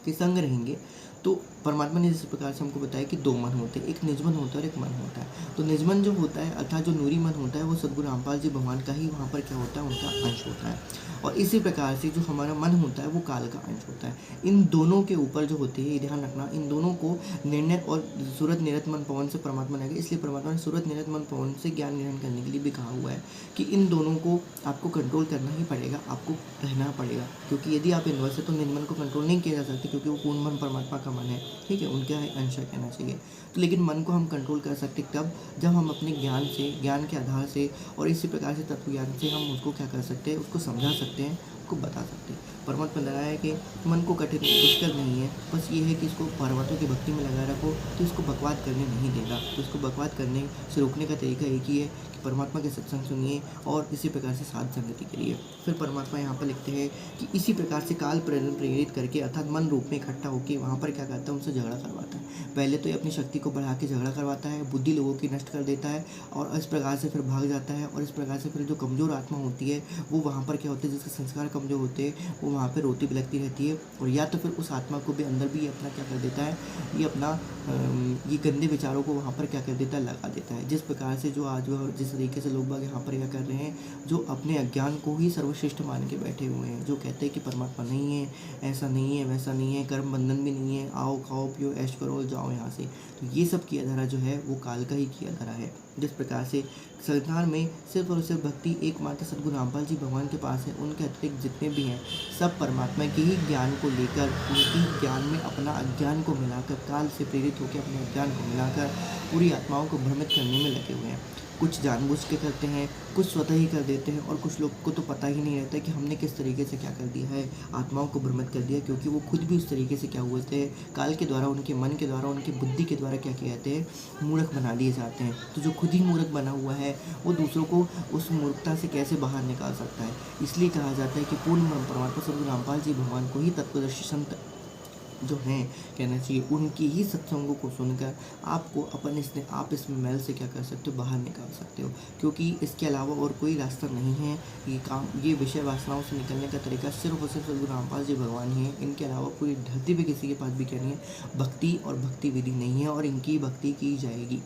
के संग रहेंगे, तो परमात्मा ने जिस प्रकार से हमको बताया कि 2 मन होते हैं, एक निज मन होता है और एक मन होता है। तो निजमन जो होता है अर्थात जो नूरी मन होता है वो सद्गुरु रामपाल जी भगवान का ही वहाँ पर क्या होता है, उनका अंश होता है। और इसी प्रकार से जो हमारा मन होता है वो काल का अंश होता है। इन दोनों के ऊपर जो होते हैं, ये ध्यान रखना, इन दोनों को निर्णय और सूरत निरत मन पवन से परमात्मा ने, इसलिए परमात्मा ने सूरत निरत मन पवन से ज्ञान ग्रहण करने के लिए भी कहा हुआ है कि इन दोनों को आपको कंट्रोल करना ही पड़ेगा, आपको रहना पड़ेगा। क्योंकि यदि आप इनवर्स है तो निर्मल को कंट्रोल नहीं किया जा सकता, क्योंकि वो पूर्ण मन परमात्मा का मन है, ठीक है, उनका अंश कहना चाहिए। तो लेकिन मन को हम कंट्रोल कर सकते कब, जब हम अपने ज्ञान से, ज्ञान के आधार से और इसी प्रकार से तत्व ज्ञान से हम उसको क्या कर सकते हैं, उसको समझा सकते हैं, उसको बता सकते हैं। परमात्मा लगाया है कि मन को कठिन दुष्कर नहीं है, बस ये है कि इसको परमात्मा की भक्ति में लगा रखो तो इसको बकवाद करने नहीं देगा। तो इसको बकवाद करने से रोकने का तरीका एक ही है कि परमात्मा के सत्संग सुनिए और इसी प्रकार से साध संगति करिए। फिर परमात्मा यहाँ पर लिखते हैं कि इसी प्रकार से काल प्रेरित करके अर्थात मन रूप में इकट्ठा होकर वहाँ पर क्या करता है, उनसे झगड़ा करवाता है। पहले तो ये अपनी शक्ति को बढ़ा के झगड़ा करवाता है, बुद्धि लोगों की नष्ट कर देता है और इस प्रकार से फिर भाग जाता है। और इस प्रकार से फिर जो कमज़ोर आत्मा होती है वो वहाँ पर क्या होता है, जिसके संस्कार कमज़ोर होते हैं वो वहाँ पर रोती बिलखती रहती है। और या तो फिर उस आत्मा को भी अंदर भी अपना क्या कर देता है, ये अपना ये गंदे विचारों को वहाँ पर क्या कर देता है, लगा देता है। जिस प्रकार से जो आज जिस तरीके से लोग बाग यहाँ पर क्या कर रहे हैं, जो अपने अज्ञान को ही सर्वश्रेष्ठ मान के बैठे हुए हैं, जो कहते हैं कि परमात्मा नहीं है, ऐसा नहीं है, वैसा नहीं है, कर्म बंधन भी नहीं है, आओ खाओ पियो ऐश करो जाओ यहाँ से। तो ये सब किया धारा जो है वो काल का ही किया धारा है। जिस प्रकार से संसार में सिर्फ और सिर्फ भक्ति एकमात्र सद्गुरु रामपाल जी भगवान के पास है, उनके अतिरिक्त जितने भी हैं सब परमात्मा के ही ज्ञान को लेकर, उनकी ज्ञान में अपना अज्ञान को मिलाकर, काल से प्रेरित होकर अपने अज्ञान को मिलाकर पूरी आत्माओं को भ्रमित करने में लगे हुए हैं। कुछ जानबूझ के करते हैं, कुछ स्वतः ही कर देते हैं और कुछ लोग को तो पता ही नहीं रहता कि हमने किस तरीके से क्या कर दिया है, आत्माओं को भ्रमित कर दिया, क्योंकि वो खुद भी उस तरीके से क्या हुए थे, काल के द्वारा, उनके मन के द्वारा, उनकी बुद्धि के द्वारा क्या किए जाते हैं, मूर्ख बना दिए जाते हैं। तो जो खुद ही मूर्ख बना हुआ है वो दूसरों को उस मूर्खता से कैसे बाहर निकाल सकता है। इसलिए कहा जाता है कि पूर्ण परमात्मा सद्गुरु रामपाल जी भगवान को ही तत्वदर्शी संत जो हैं कहना चाहिए, उनकी ही सत्संगों को सुनकर आपको आप इस मैल से क्या कर सकते हो, बाहर निकाल सकते हो। क्योंकि इसके अलावा और कोई रास्ता नहीं है। ये विषय वासनाओं से निकलने का तरीका सिर्फ और सिर्फ सद्गुरु रामपाल जी भगवान ही है। इनके अलावा पूरी धरती पे किसी के पास भी क्या नहीं है, भक्ति और भक्ति विधि नहीं है और इनकी भक्ति की जाएगी,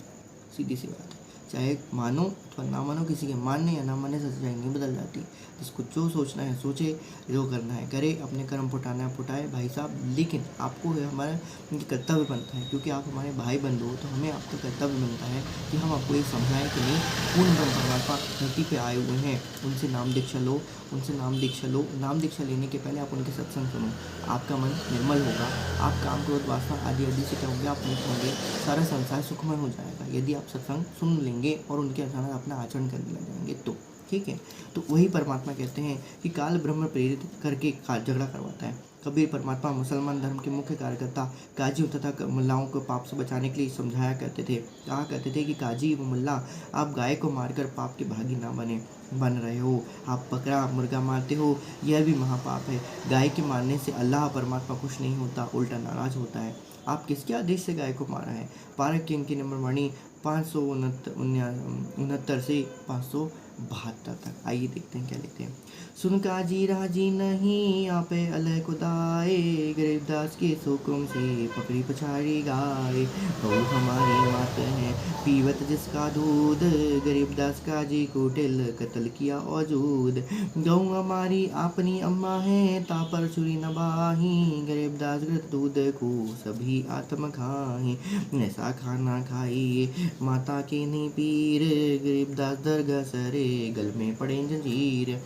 सीधी सी बात है। चाहे मानो अथवा ना मानो, किसी के मानने या ना मानने से सच्चाई नहीं बदल जाती। जिसको जो सोचना है सोचे, जो करना है करे, अपने कर्म फुटाना है फुटाए भाई साहब। लेकिन आपको हमारा कर्तव्य बनता है, क्योंकि आप हमारे भाई बंधु हो, तो हमें आपका कर्तव्य बनता है कि हम आपको ये समझाएं कि नहीं, पूर्ण ब्रह्म परमात्मा धरती पे आए हुए हैं, उनसे नाम दीक्षा लो, उनसे नाम दीक्षा लो। नाम दीक्षा लेने के पहले आप उनके सत्संग सुनो, आपका मन निर्मल होगा, आप काम क्रोध वासना आदि आदि से क्या होंगे, आप मुक्त होंगे, सारा संसार सुखमय हो जाएगा यदि आप सत्संग सुन लेंगे और उनके अनुसार अपना आचरण करने लग जाएंगे तो। ठीक है, तो वही परमात्मा कहते हैं कि काल ब्रह्म प्रेरित करके झगड़ा करवाता है। कबीर परमात्मा मुसलमान धर्म के मुख्य कार्यकर्ता काजियों तथा मुल्लाओं को पाप से बचाने के लिए समझाया करते थे। कहा करते थे कि काजी व मुल्ला, आप गाय को मारकर पाप के भागी ना बन रहे हो, आप बकरा मुर्गा मारते हो, यह भी महापाप है। गाय के मारने से अल्लाह परमात्मा खुश नहीं होता, उल्टा नाराज होता है। आप किसके आदेश से गाय को मारा है? पारक की अंकी नंबर वाणी 569 से 572 तक। आइए देखते हैं क्या लिखते हैं। सुन काजी राजी नहीं, आपे अलह खुदाए, गरीबदास के सुकुम से पकड़ी पछाड़ी गाय। गौ हमारी मात है पीवत जिसका दूध, गरीबदास काजी कुटिल कत्ल किया औजूद। गौ हमारी अपनी अम्मा है, तापर छुरी न बाही, गरीबदास घृत दूध को सभी आत्म खाए। ऐसा खाना खाइए माता के नहीं पीर, गरीबदास दरगाह सरे गल में पड़े जंजीर।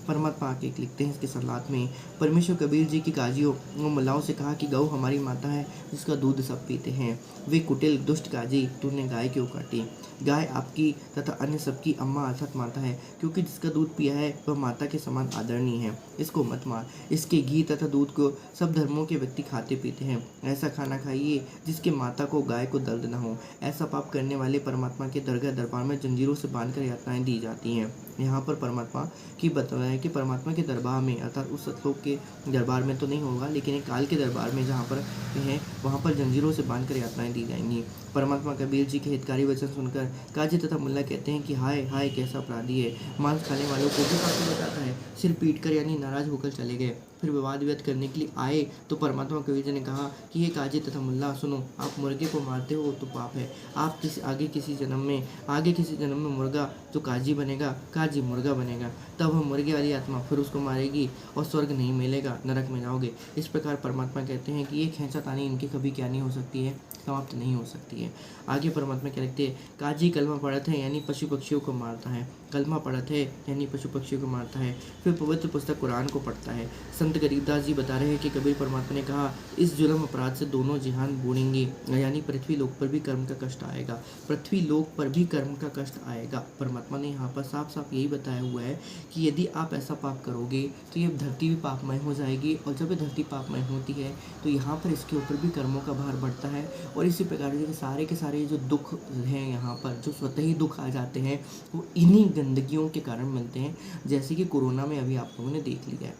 परमात्मा आके लिखते हैं इसके सलात में, परमेश्वर कबीर जी की काजियों व मुल्लाओं से कहा कि गौ हमारी माता है जिसका दूध सब पीते हैं। वे कुटिल दुष्ट काजी, तूने गाय क्यों काटी? गाय आपकी तथा अन्य सबकी अम्मा अर्थात माता है, क्योंकि जिसका दूध पिया है वह माता के समान आदरणीय है। इसको मत मार। इसके घी तथा दूध को सब धर्मों के व्यक्ति खाते पीते हैं। ऐसा खाना खाइए जिसके माता को गाय को दर्द न हो। ऐसा पाप करने वाले परमात्मा के दरबार में जंजीरों से बांधकर यातनाएं दी जाती हैं। यहाँ पर परमात्मा की बताया है कि परमात्मा के दरबार में अर्थात उस सतलोक के दरबार में तो नहीं होगा, लेकिन एक काल के दरबार में जहाँ पर है वहाँ पर जंजीरों से बांधकर यातनाएं दी जाएंगी। परमात्मा कबीर जी के हितकारी वचन सुनकर काजी तथा मुल्ला कहते हैं कि हाय हाय कैसा अपराधी है, मांस खाने वालों को भी काफी बताता है। सिर पीट कर यानी नाराज होकर चले गए। फिर विवाद व्यक्त करने के लिए आए तो परमात्मा कबीर जी ने कहा कि ये काजी तथा मुल्ला सुनो, आप मुर्गे को मारते हो तो पाप है। आप आगे किसी जन्म में मुर्गा जो काजी बनेगा, काजी मुर्गा बनेगा, तब वह मुर्गे वाली आत्मा फिर उसको मारेगी और स्वर्ग नहीं मिलेगा, नरक में जाओगे। इस प्रकार परमात्मा कहते हैं कि ये खींचातानी इनकी कभी क्या नहीं हो सकती है, समाप्त नहीं हो सकती है। आगे परमात्मा क्या लिखते हैं, काजी कलमा पढ़त है यानी पशु पक्षियों को मारता है, कलमा पढ़त है यानी पशु पक्षियों को मारता है, फिर पवित्र पुस्तक कुरान को पढ़ता है। संत गरीबदास जी बता रहे हैं कि कबीर परमात्मा ने कहा, इस जुल्म अपराध से दोनों जिहान बूढ़ेंगे, यानी पृथ्वी लोक पर भी कर्म का कष्ट आएगा, पृथ्वी लोक पर भी कर्म का कष्ट आएगा। परमात्मा ने यहाँ पर साफ साफ यही बताया हुआ है कि यदि आप ऐसा पाप करोगे तो ये धरती भी पापमय हो जाएगी, और जब ये धरती पापमय होती है तो यहाँ पर इसके ऊपर भी कर्मों का भार बढ़ता है। और इसी प्रकार से के सारे जो दुख हैं यहाँ पर, जो स्वतः ही दुख आ जाते हैं, वो इन्हीं गंदगियों के कारण मिलते हैं। जैसे कि कोरोना में अभी आप लोगों ने देख लिया है,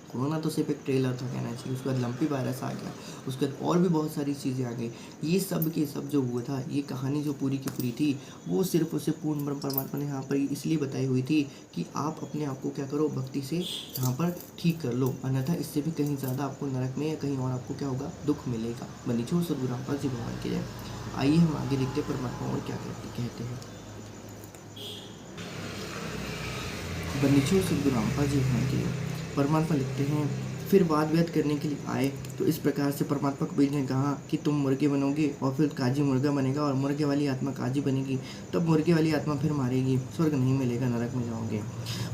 कोरोना तो सिर्फ एक ट्रेलर था कहना चाहिए, उसके बाद लंपी वायरस आ गया, उसके बाद और भी बहुत सारी चीज़ें आ गई। ये सब के सब जो हुआ था, ये कहानी जो पूरी की पूरी थी, वो सिर्फ उसे पूर्ण ब्रह्म परमात्मा ने यहाँ पर इसलिए बताई हुई थी कि आप अपने आप को क्या करो, भक्ति से यहाँ पर ठीक कर लो, अन्यथा इससे भी कहीं ज़्यादा आपको नरक में या कहीं और आपको क्या होगा, दुख मिलेगा। बनीचो सद्गुरु रामपाल जी भगवान की जय। आइए हम आगे देखते हैं परमात्मा और क्या कहते हैं। बनीचो सद्गुरु रामपाल जी भगवान की जय। परमात्मा लिखते हैं, फिर वाद व्यक्त करने के लिए आए तो इस प्रकार से परमात्मा कबीर ने कहा कि तुम मुर्गे बनोगे और फिर काजी मुर्गा बनेगा, और मुर्गे वाली आत्मा काजी बनेगी, तब मुर्गे वाली आत्मा फिर मारेगी, स्वर्ग नहीं मिलेगा, नरक में जाओगे।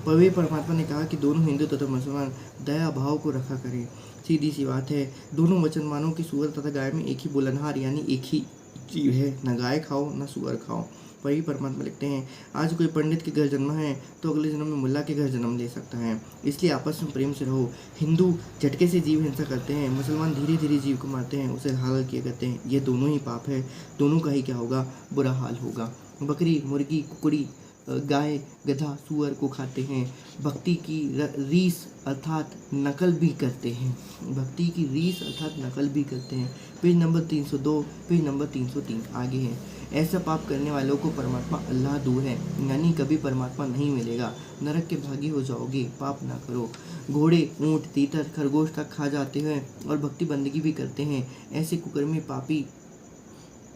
पवित्र परमात्मा ने कहा कि दोनों हिंदू तथा मुसलमान दया भाव को रखा करें। सीधी सी बात है, दोनों वचन मानो कि सूअर तथा गाय में एक ही बुलनहार यानी एक ही जीव है, न गाय खाओ न सूअर खाओ। वही परमात्मा लिखते हैं, आज कोई पंडित के घर जन्म है तो अगले जन्म में मुल्ला के घर जन्म ले सकता है, इसलिए आपस में प्रेम से रहो। हिंदू झटके से जीव हिंसा करते हैं, मुसलमान धीरे धीरे जीव को मारते हैं, उसे हलाल किया करते हैं। ये दोनों ही पाप है, दोनों का ही क्या होगा, बुरा हाल होगा। बकरी, मुर्गी, कुकड़ी, गाय, गधा, सुअर को खाते हैं, भक्ति की रीस अर्थात नकल भी करते हैं, भक्ति की रीस अर्थात नकल भी करते हैं। पेज नंबर 302, पेज नंबर 303 आगे है। ऐसा पाप करने वालों को परमात्मा अल्लाह दूर है, यानी कभी परमात्मा नहीं मिलेगा, नरक के भागी हो जाओगे, पाप ना करो। घोड़े, ऊँट, तीतर, खरगोश तक खा जाते हैं और भक्ति बंदगी भी करते हैं, ऐसे कुकर्मी पापी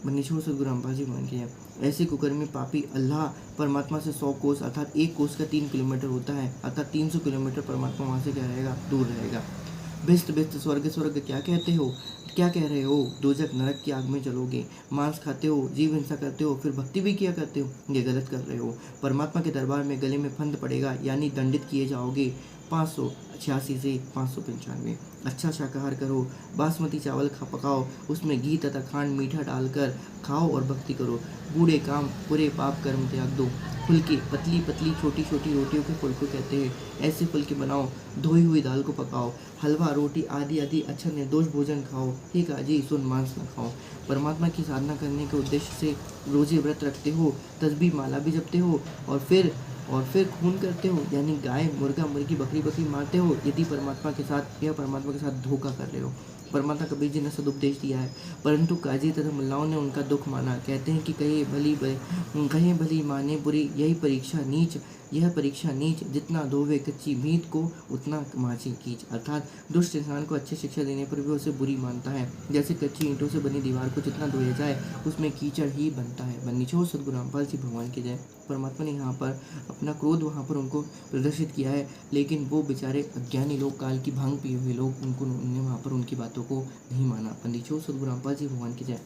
मनीषो सद्गुरु रामपाल जी मान के ऐसे कुकर्मी पापी अल्लाह परमात्मा से 100 कोस अर्थात 1 कोस का 3 किलोमीटर होता है, अर्थात 300 किलोमीटर परमात्मा वहाँ से क्या रहेगा, दूर रहेगा। बिस्त बिस्त स्वर्ग स्वर्ग क्या कहते हो, क्या कह रहे हो, दोजक नरक की आग में चलोगे। मांस खाते हो, जीव हिंसा करते हो, फिर भक्ति भी किया करते हो, ये गलत कर रहे हो। परमात्मा के दरबार में गले में फंद पड़ेगा, यानी दंडित किए जाओगे। 586 से 595। अच्छा शाकाहार करो, बासमती चावल पकाओ, उसमें घी तथा खांड मीठा डालकर खाओ और भक्ति करो। बूढ़े काम बुरे पाप कर्म त्याग दो। फुल्के, पतली पतली छोटी छोटी रोटियों के फुल्के कहते हैं, ऐसे फुल्के बनाओ। धोई हुई दाल को पकाओ, हलवा रोटी आदि आदि अच्छा निर्दोष भोजन खाओ। हे काजी, सुन मांस न खाओ। परमात्मा की साधना करने के उद्देश्य से रोजे व्रत रखते हो, तस्बीह माला भी जपते हो, और फिर खून करते हो, यानी गाय, मुर्गा, मुर्गी, बकरी मारते हो, यदि परमात्मा के साथ धोखा कर रहे हो। परमात्मा कबीर जी ने सदुपदेश दिया है, परंतु काजी तथा मुल्लाओं ने उनका दुख माना। कहते हैं कि कहे भली माने बुरी, यह परीक्षा नीच, जितना धोवे कच्ची मीत को उतना माची कीच। अर्थात दुष्ट इंसान को अच्छी शिक्षा देने पर भी उसे बुरी मानता है, जैसे कच्ची ईंटों से बनी दीवार को जितना धोया जाए उसमें कीचड़ ही बनता है। बन्नीछोड़ सद्गुरु रामपाल जी भगवान की जय। परमात्मा ने यहाँ पर अपना क्रोध वहाँ पर उनको प्रदर्शित किया है, लेकिन वो बेचारे अज्ञानी लोग, काल की भांग पिए हुए लोग, उन्होंने वहाँ पर उनकी बातों को नहीं माना। बन्नीछोड़ सद्गुरु रामपाल जी भगवान की जय।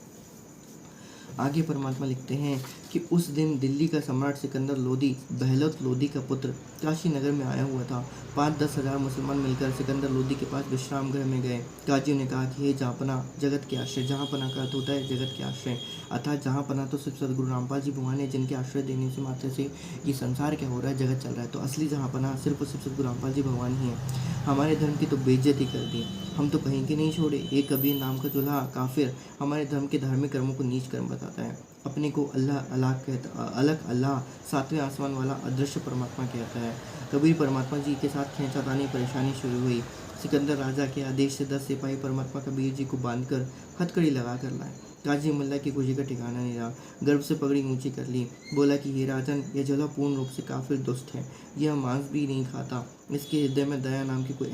आगे परमात्मा लिखते हैं कि उस दिन दिल्ली का सम्राट सिकंदर लोदी, बहलोत लोदी का पुत्र, काशी नगर में आया हुआ था। 5-10 हज़ार मुसलमान मिलकर सिकंदर लोदी के पास विश्राम गृह में गए। काजी ने कहा कि हे जहाँपना, जगत के आश्रय। जहाँपना का अर्थ होता है जगत के आश्रय, अर्थात जहाँपना तो सिर्फ सद्गुरु रामपाल जी भगवान है, जिनके आश्रय देने से मात्र से ये संसार क्या हो रहा है, जगत चल रहा है। तो असली जहाँपना सिर्फ और सिर्फ सद्गुरु रामपाल जी भगवान ही है। हमारे धर्म की तो बेइज्जती कर दी, हम तो कहीं के नहीं छोड़े। एक कबीर नाम का जुल्हा काफिर हमारे धर्म के धार्मिक कर्मों को नीच कर्म बताता है, अपने को अलग अल्लाह, सातवें आसमान वाला अदृश्य परमात्मा कहता है। कबीर परमात्मा जी के साथ खींचातानी परेशानी शुरू हुई। सिकंदर राजा के आदेश से 10 सिपाही परमात्मा कबीर जी को बांधकर हथकड़ी लगा कर लाए। काजी मुल्ला की खुशी का ठिकाना नहीं रहा, गर्व से पगड़ी ऊंची कर ली, बोला कि हे राजन, यह जुल्हा पूर्ण रूप से काफिर दुष्ट है, यह मांस भी नहीं खाता, इसके हृदय में दया नाम की कोई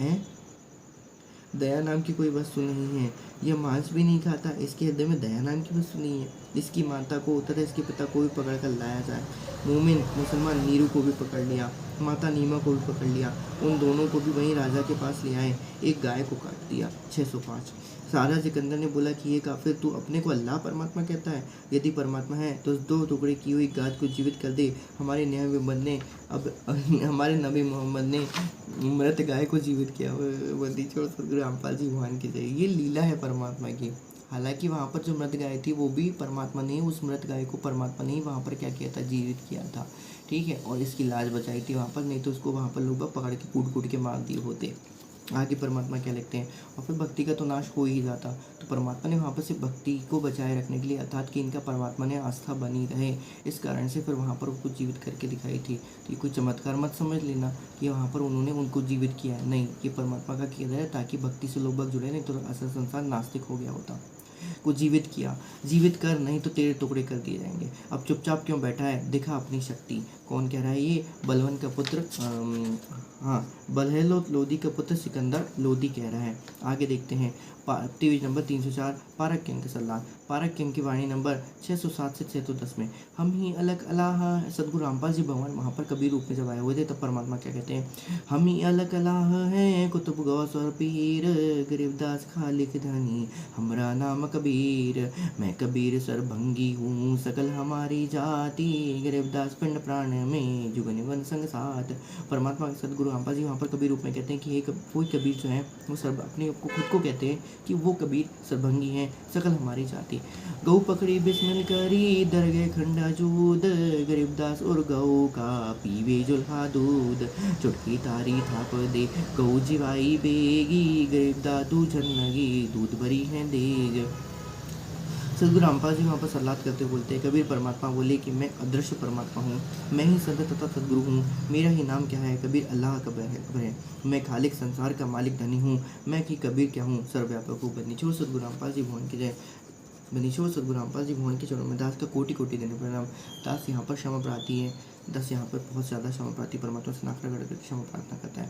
दया नाम की कोई वस्तु नहीं है। यह मांस भी नहीं खाता, इसके हृदय में दया नाम की वस्तु नहीं है। इसकी माता को तथा इसके पिता को भी पकड़ कर लाया जाए। मोमिन मुसलमान नीरू को भी पकड़ लिया, माता नीमा को भी पकड़ लिया, उन दोनों को भी वहीं राजा के पास ले आए। एक गाय को काट दिया। 605। सारा सिकंदर ने बोला कि ये काफिर, तू अपने को अल्लाह परमात्मा कहता है? यदि परमात्मा है तो 2 टुकड़े की हुई गाय को जीवित कर दे। हमारे नबी मोहम्मद ने मृत गाय को जीवित किया। बंदी छोड़ सदगुरु रामपाल जी भगवान की जय। ये लीला है परमात्मा की। हालांकि वहाँ पर जो मृत गाय थी वो भी परमात्मा ने उस मृत गाय को परमात्मा ने वहाँ पर क्या किया था, जीवित किया था। ठीक है, और इसकी लाज बचाई थी वहाँ पर, नहीं तो उसको वहाँ पर लोग पकड़ के कूट कूट के मार दिए होते। आगे परमात्मा क्या लिखते हैं, और फिर भक्ति का तो नाश हो ही जाता। तो परमात्मा ने वहाँ पर से भक्ति को बचाए रखने के लिए, अर्थात कि इनका परमात्मा ने आस्था बनी रहे, इस कारण से फिर वहाँ पर उसको जीवित करके दिखाई थी। तो ये कोई चमत्कार मत समझ लेना कि वहाँ पर उन्होंने उनको जीवित किया है, नहीं, ये परमात्मा का किया है ताकि भक्ति से लोग जुड़े, नहीं तो असल संसार नास्तिक हो गया होता। को जीवित किया, जीवित कर, नहीं तो तेरे टुकड़े कर दिए जाएंगे। अब चुपचाप क्यों बैठा है, दिखा अपनी शक्ति। कौन कह रहा है ये? बलवन का पुत्र, हाँ, बलहेलो लोदी का पुत्र सिकंदर लोदी कह रहा है। आगे देखते हैं पेज नंबर 304, पारक के अंक सलाह। पारक के अंक की वाणी नंबर 607 से 610 में हम ही अलग अलाह। सदगुरु रामपाल जी भगवान वहाँ पर कबीर रूप में जब आए हुए थे तब परमात्मा क्या कहते हैं, हम ही अलग अलाह हैं, कुतुब गौस और पीर, गरीबदास खालिक धनी, हमारा नाम कबीर, मैं कबीर सरभंगी हूँ, सकल हमारी जाति, गरीबदास पिंड प्राण में, जुग निवन संग साथ। परमात्मा सदगुरु रामपाल जी वहाँ पर कबीर रूप में कहते हैं कि कोई कबीर जो है वो सर्व अपने को खुद को कहते हैं कि वो कबीर सरभंगी हैं, सकल हमारी जाति। गौ पकड़ी बिस्मिल करी, दर गए खंडा जूद, गरीबदास और गौ का पीवे जुल्हा दूध, चुटकी तारी थाप दे, गौ जिवाई बेगी, गरीबदास दूध लगी, दूध भरी है देग। सदगुरु रामपाल जी वहाँ पर सलाद करते बोलते हैं, कबीर परमात्मा बोले कि मैं अदृश्य परमात्मा हूँ, मैं ही संत तथा सदगुरु हूँ, मेरा ही नाम क्या है? कबीर अल्लाह कबर है, मैं खालिक संसार का मालिक धनी हूँ, मैं कि कबीर क्या हूँ? सर्वव्यापक हूँ। बनीचोर सदगुरु रामपाल जी भगवान की जय। बनीचोर सदगुरु रामपाल जी भगवान के चरणों में दास का कोटि कोटि देने प्रणाम। दास यहाँ पर क्षमा प्रार्थी है, दास यहाँ पर बहुत ज़्यादा क्षमा प्रार्थी परमात्मा से नाक रगड़ करके क्षमा प्रार्थना करता है।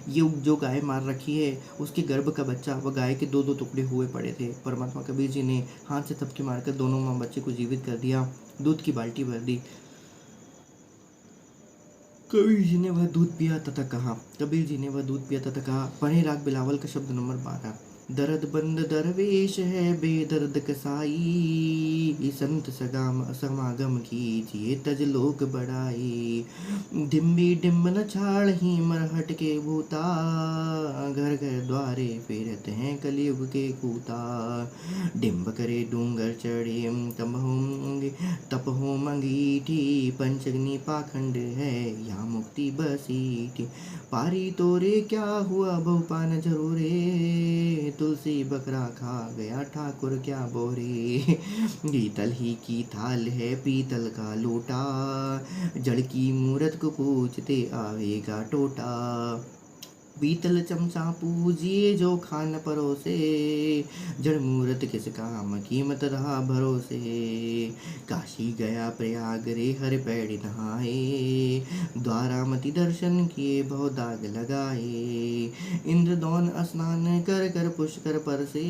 ये जो गाय मार रखी है उसके गर्भ का बच्चा, वह गाय के 2-2 टुकड़े हुए पड़े थे। परमात्मा कबीर जी ने हाथ से थपकी मारकर दोनों माँ बच्चे को जीवित कर दिया, दूध की बाल्टी भर दी। कबीर जी ने वह दूध पिया तथा कहा, कबीर जी ने वह दूध पिया तथा कहा, पढ़े राग बिलावल का शब्द नंबर 12। दर्द बंद दरवेश है बेदर्द कसाई, संत समागम कीजिए तज लोक बढ़ाई, डिम्बी डिम्ब न छाड़ ही मरहट के भूता, घर घर द्वारे फेरत हैं कलयुग के कूता, डिम्ब करे डूंगर चढ़े तप हो मंगीठी, पंचग्नि पाखंड है यहाँ मुक्ति बसीठी, पारी तोरे क्या हुआ बहुपान जरूरे, तुलसी बकरा खा गया ठाकुर क्या बोरे, पीतल ही की थाल है पीतल का लोटा, जड़ की मूरत को पूछते आवेगा टोटा, पीतल चमचा पूजिए जो खान परोसे, जड़ मूरत किस काम कीमत रहा भरोसे, काशी गया प्रयाग रे हर पैड़ नहाए, द्वारामती दर्शन किए बहु दाग लगाए, इंद्रदौन स्नान कर कर पुष्कर पर से,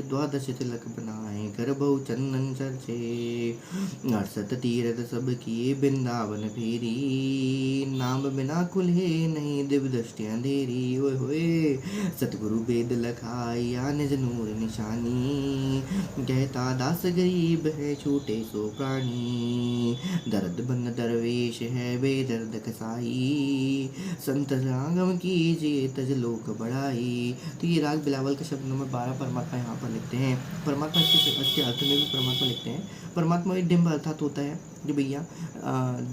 द्वादश तिलक बनाए कर बहु चंदन चर्चे, 68 तीर्थ सब किए वृंदावन फेरी, नाम बिना खुले नहीं दिव्य दृष्टियां अंधेरी, ओए होए सतगुरु वेद लखाया निज नूर निशानी, कहता दास गरीब है छूटे सो प्राणी, दर्द बन दरवेश है बेदर्द कसाई, संत रागम कीजिए तज लोक बढ़ाई। तो ये राग बिलावल का शब्द नंबर 12 परमात्मा यहाँ पर लिखते हैं। परमात्मा इसके अर्थ में भी परमात्मा लिखते हैं। परमात्मा एक डिम्ब अर्थात होता है कि भैया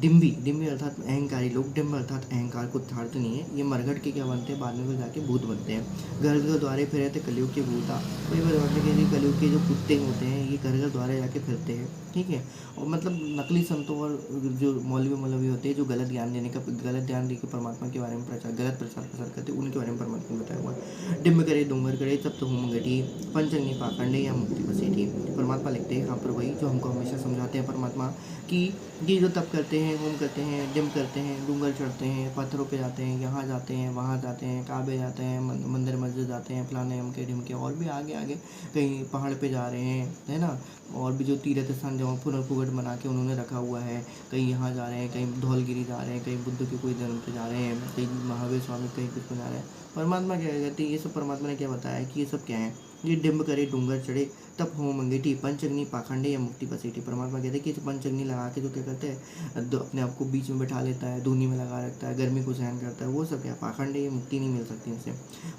डिम्बी अर्थात अहंकारी लोग, डिम्ब अर्थात अहंकार को थाड़ते नहीं है, ये मरघट के क्या बनते हैं, बाद में वो जाके भूत बनते हैं। घर घर द्वारे फिरे थे कलयुग के भूता, वही बताते हैं कि कलयुग के जो कुत्ते होते हैं ये घर घर द्वारे जाके फिरते हैं, ठीक है। और मतलब नकली संतों और जो मौलवी होते हैं जो गलत ज्ञान दे के परमात्मा के बारे में गलत प्रचार प्रसार करते हैं, उनके बारे में परमात्मा बताया हुआ है। डिम्ब करे डूंगर करे तब तो होम घटी, पंचंगी पाखंडे या मुक्ति बसेठी। परमात्मा लिखते हैं यहाँ पर वही जो हमको हमेशा समझाते हैं परमात्मा कि ये जो तप करते हैं, होम करते हैं, डिम करते हैं, डूंगर चढ़ते हैं, पत्थरों पे जाते हैं, यहाँ जाते हैं, वहाँ जाते हैं, काबे जाते हैं, मंदिर मस्जिद जाते हैं, फलाने अमके ढिमके, और भी आगे आगे कहीं पहाड़ पे जा रहे हैं, है ना। और भी जो तीर्थ स्थान जहाँ फुगड़ बना के उन्होंने रखा हुआ है, कहीं यहाँ जा रहे हैं, कहीं धौलगिरी जा रहे हैं, कहीं बुद्ध के कोई जन्म पे जा रहे हैं, कहीं महावीर स्वामी कहीं कुछ पे जा रहे हैं। परमात्मा क्या कहते हैं, ये सब परमात्मा ने क्या बताया कि ये सब क्या है, ये डिम्ब करे डूंगर चढ़े तप होम अंगीठी पंचअग्नि पाखंडे या मुक्ति बसेठी। परमात्मा कहते हैं कि पंचअग्नि लगा के जो क्या करते हैं, अपने आप को बीच में बैठा लेता है, धूनी में लगा रखता है, गर्मी को सहन करता है, वो सब क्या पाखंडे, ये मुक्ति नहीं मिल सकती इनसे।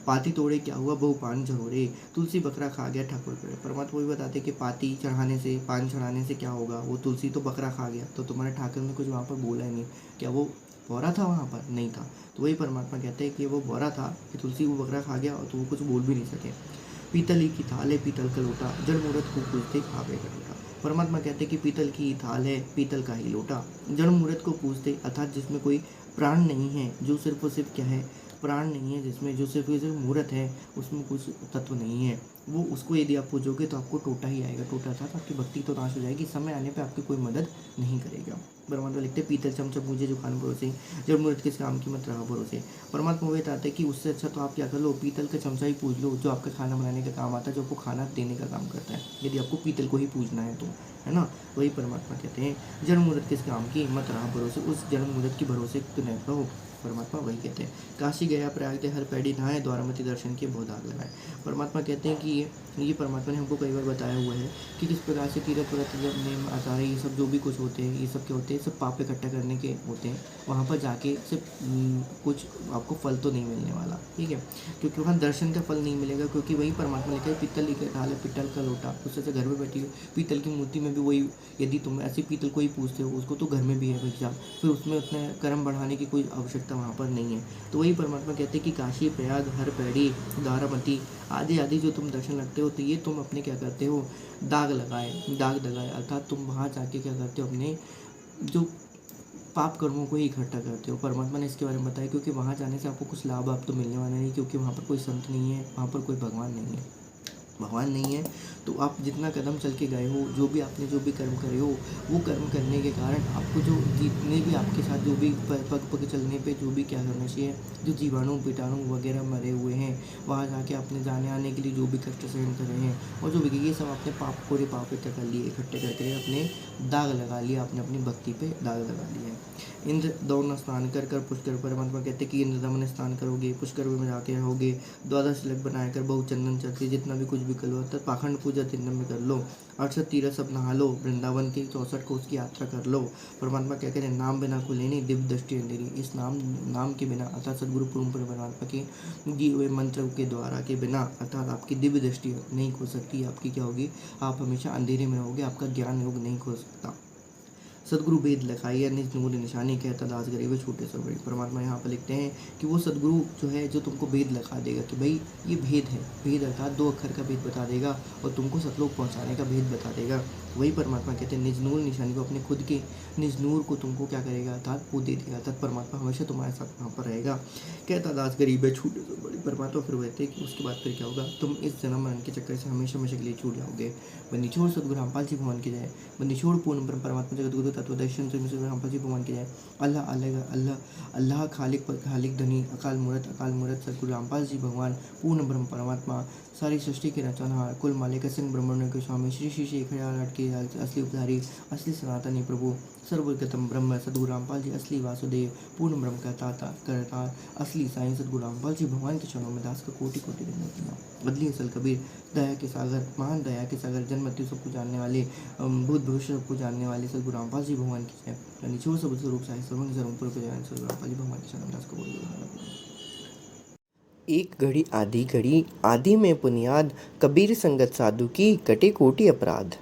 पाती तोड़े क्या हुआ, बहु पान झरोड़े, तुलसी बकरा खा गया ठाकुर पे। परमात्मा भी बताते कि पाती चढ़ाने से, पान चढ़ाने से क्या होगा, वो तुलसी तो बकरा खा गया, तो तुम्हारे ठाकुर ने कुछ वहाँ पर बोला ही नहीं, क्या वो बौरा था वहाँ पर, नहीं था। तो वही परमात्मा कहते हैं कि वो बौरा था कि तुलसी वो बकरा खा गया, और तो वो कुछ बोल भी नहीं सके। पीतल ही की थाल है, पीतल का लोटा, जड़ मूर्त को पूजते खावे का लोटा। परमात्मा कहते हैं कि पीतल की थाल है, पीतल का ही लोटा, जड़ मूर्त को पूजते, अर्थात जिसमें कोई प्राण नहीं है, जो सिर्फ और सिर्फ क्या है, प्राण नहीं है जिसमें, जो सिर्फ मूर्त है, उसमें कुछ तत्व नहीं है, वो उसको यदि आप पूजोगे तो आपको टोटा ही आएगा। टोटा था तो आपकी भक्ति तो नाश हो जाएगी, समय आने पे आपकी कोई मदद नहीं करेगा। परमात्मा लिखते पीतल चमचा पूजे जो खान भरोसे, जब मूर्त किस काम की मत रहा भरोसे। परमात्मा वो बताते हैं कि उससे अच्छा तो आप क्या कर लो, पीतल का चमचा ही पूज लो, जो आपका खाना बनाने का काम आता है, जो आपको खाना देने का काम करता है, यदि आपको पीतल को ही पूजना है तो, है ना। वही परमात्मा कहते हैं जन्म मुहूर्त किस काम की मत रहा भरोसे, उस जन्म मुहूर्त की भरोसे न रहो। परमात्मा वही कहते हैं काशी गया प्रयाग थे हर पैड़ी नहाए, द्वारामती दर्शन किए बहुत आग लगाए। परमात्मा कहते हैं कि ये परमात्मा ने हमको कई बार बताया हुआ है कि किस प्रकार से तीर्थ व्रत जब नेम आचार ये सब जो भी कुछ होते हैं, ये सब क्या होते हैं, सब पाप इकट्ठा करने के होते हैं। वहाँ पर जाके सिर्फ कुछ आपको फल तो नहीं मिलने वाला, ठीक है, क्योंकि वहाँ दर्शन का फल नहीं मिलेगा, क्योंकि वही परमात्मा लिखा है पीतल के ढाल है, पीतल का लोटा, उससे से घर में बैठी हो पीतल की मूर्ति में भी वही, यदि तुम ऐसे पीतल को ही पूछते हो, उसको तो घर में भी है भैया, फिर उसमें उतने कर्म बढ़ाने की कोई आवश्यकता वहाँ पर नहीं है। तो वही परमात्मा कहते हैं कि काशी प्रयाग हर पैड़ी द्वारामती आदि आदि जो तुम दर्शन लगते हो, तो ये तुम अपने क्या करते हो, दाग लगाए, अर्थात तुम वहाँ जाके क्या करते हो, अपने जो पाप कर्मों को ही इकट्ठा करते हो। परमात्मा ने इसके बारे में बताया क्योंकि वहाँ जाने से आपको कुछ लाभ आप तो मिलने वाला नहीं, क्योंकि वहाँ पर कोई संत नहीं है, वहाँ पर कोई भगवान नहीं है। तो आप जितना कदम चल के गए हो, जो भी आपने जो भी कर्म करे हो, वो कर्म करने के कारण आपको जो जितने भी आपके साथ जो भी पग चलने पे जो भी क्या करना चाहिए, जो जीवाणु कीटाणु वगैरह मरे हुए हैं, वहाँ जाके आपने जाने आने के लिए जो भी कष्ट सहन करे हैं, और जो भी ये सब आपने पूरे पाप इकट्ठे कर लिए, इकट्ठे करके अपने दाग लगा लिया, आपने अपनी भक्ति पे दाग लगा लिया है। इंद्र दौड़ स्नान कर कर पुष्कर, परमात्मा कहते हैं कि इंद्र दमन स्नान करोगे, पुष्कर में जाके रहोगे, द्वादश तिलक बनाकर बहु चंदन चर्चे, जितना भी कुछ भी करो, तब पाखंड पूजा 3 दिन में कर लो, 68 तीर्थ सब नहा लो, वृंदावन की 64 कोस की यात्रा कर लो। परमात्मा क्या कहते हैं नाम बिना खुले नहीं, दिव्य दृष्टि अंधेरी। इस नाम के बिना अर्थात सदगुरु परमात्मा के दिए हुए मंत्र के द्वारा के बिना अर्थात आपकी दिव्य दृष्टि नहीं खुल सकती, आपकी क्या होगी, आप हमेशा अंधेरे में रहोगे, आपका ज्ञान योग नहीं खुल सकता। सदगुरु भेद लिखाइए निज नूर निशानी कहता दास गरीब छूटे सब बड़ी। परमात्मा यहाँ पर लिखते हैं कि वो सदगुरु जो है जो तुमको भेद लिखा देगा कि भाई ये भेद है, भेद अर्थात 2 अक्षर का भेद बता देगा और तुमको सतलोक पहुँचाने का भेद बता देगा। वही परमात्मा कहते हैं निज नूर निशानी को, अपने खुद के निज नूर को तुमको क्या करेगा, अर्थात वो दे देगा, अर्थात परमात्मा हमेशा तुम्हारे साथ वहाँ पर रहेगा। कहता दास गरीब है छूटे सब बड़ी। परमात्मा फिर कहते हैं कि उसके बाद फिर क्या होगा, तुम इस जन्म मरण के चक्कर से हमेशा हमेशा के लिए छूट जाओगे। बंदी छोड़ सदगुरु रामपाल जी भगवान की जाए, बंदी छोड़ पूर्ण ब्रह्म परमात्मा जगत गुरु तत्वदर्शन रामपाल जी भगवान की जाए। अल्लाह अल्लाह अल्लाह अल्लाह खालिक धनी अकाल मूरत सदगुरु रामपाल जी भगवान पूर्ण ब्रह्म परमात्मा सारी सृष्टि के रचनहार कुल मालिक सिंह ब्रह्मण्य के स्वामी श्री श्री शेखर के असली उपधारी असली सनातनी प्रभु सर्वगतम ब्रह्म सदगुरु रामपाल जी असली वासुदेव पूर्ण ब्रह्म का करतार असली साईं सदगुरु रामपाल जी भगवान के चरणों में दास का कोटि कोटि दंडवत। बदली असल कबीर दया के सागर, महान दया के सागर, जन्म मृत्यु सबको जानने वाले, भूत भविष्य सबको जानने वाले सदगुरु रामपाल जी भगवान की जय। निचोड़ सब स्वरूप साई सर्वंग सर्वपुर को जय सदगुरु रामपाल जी भगवान के चरण दास को बोलिए। एक घड़ी आधी घड़ी आदि में पुनियाद, कबीर संगत साधु की कटे कोटि अपराध।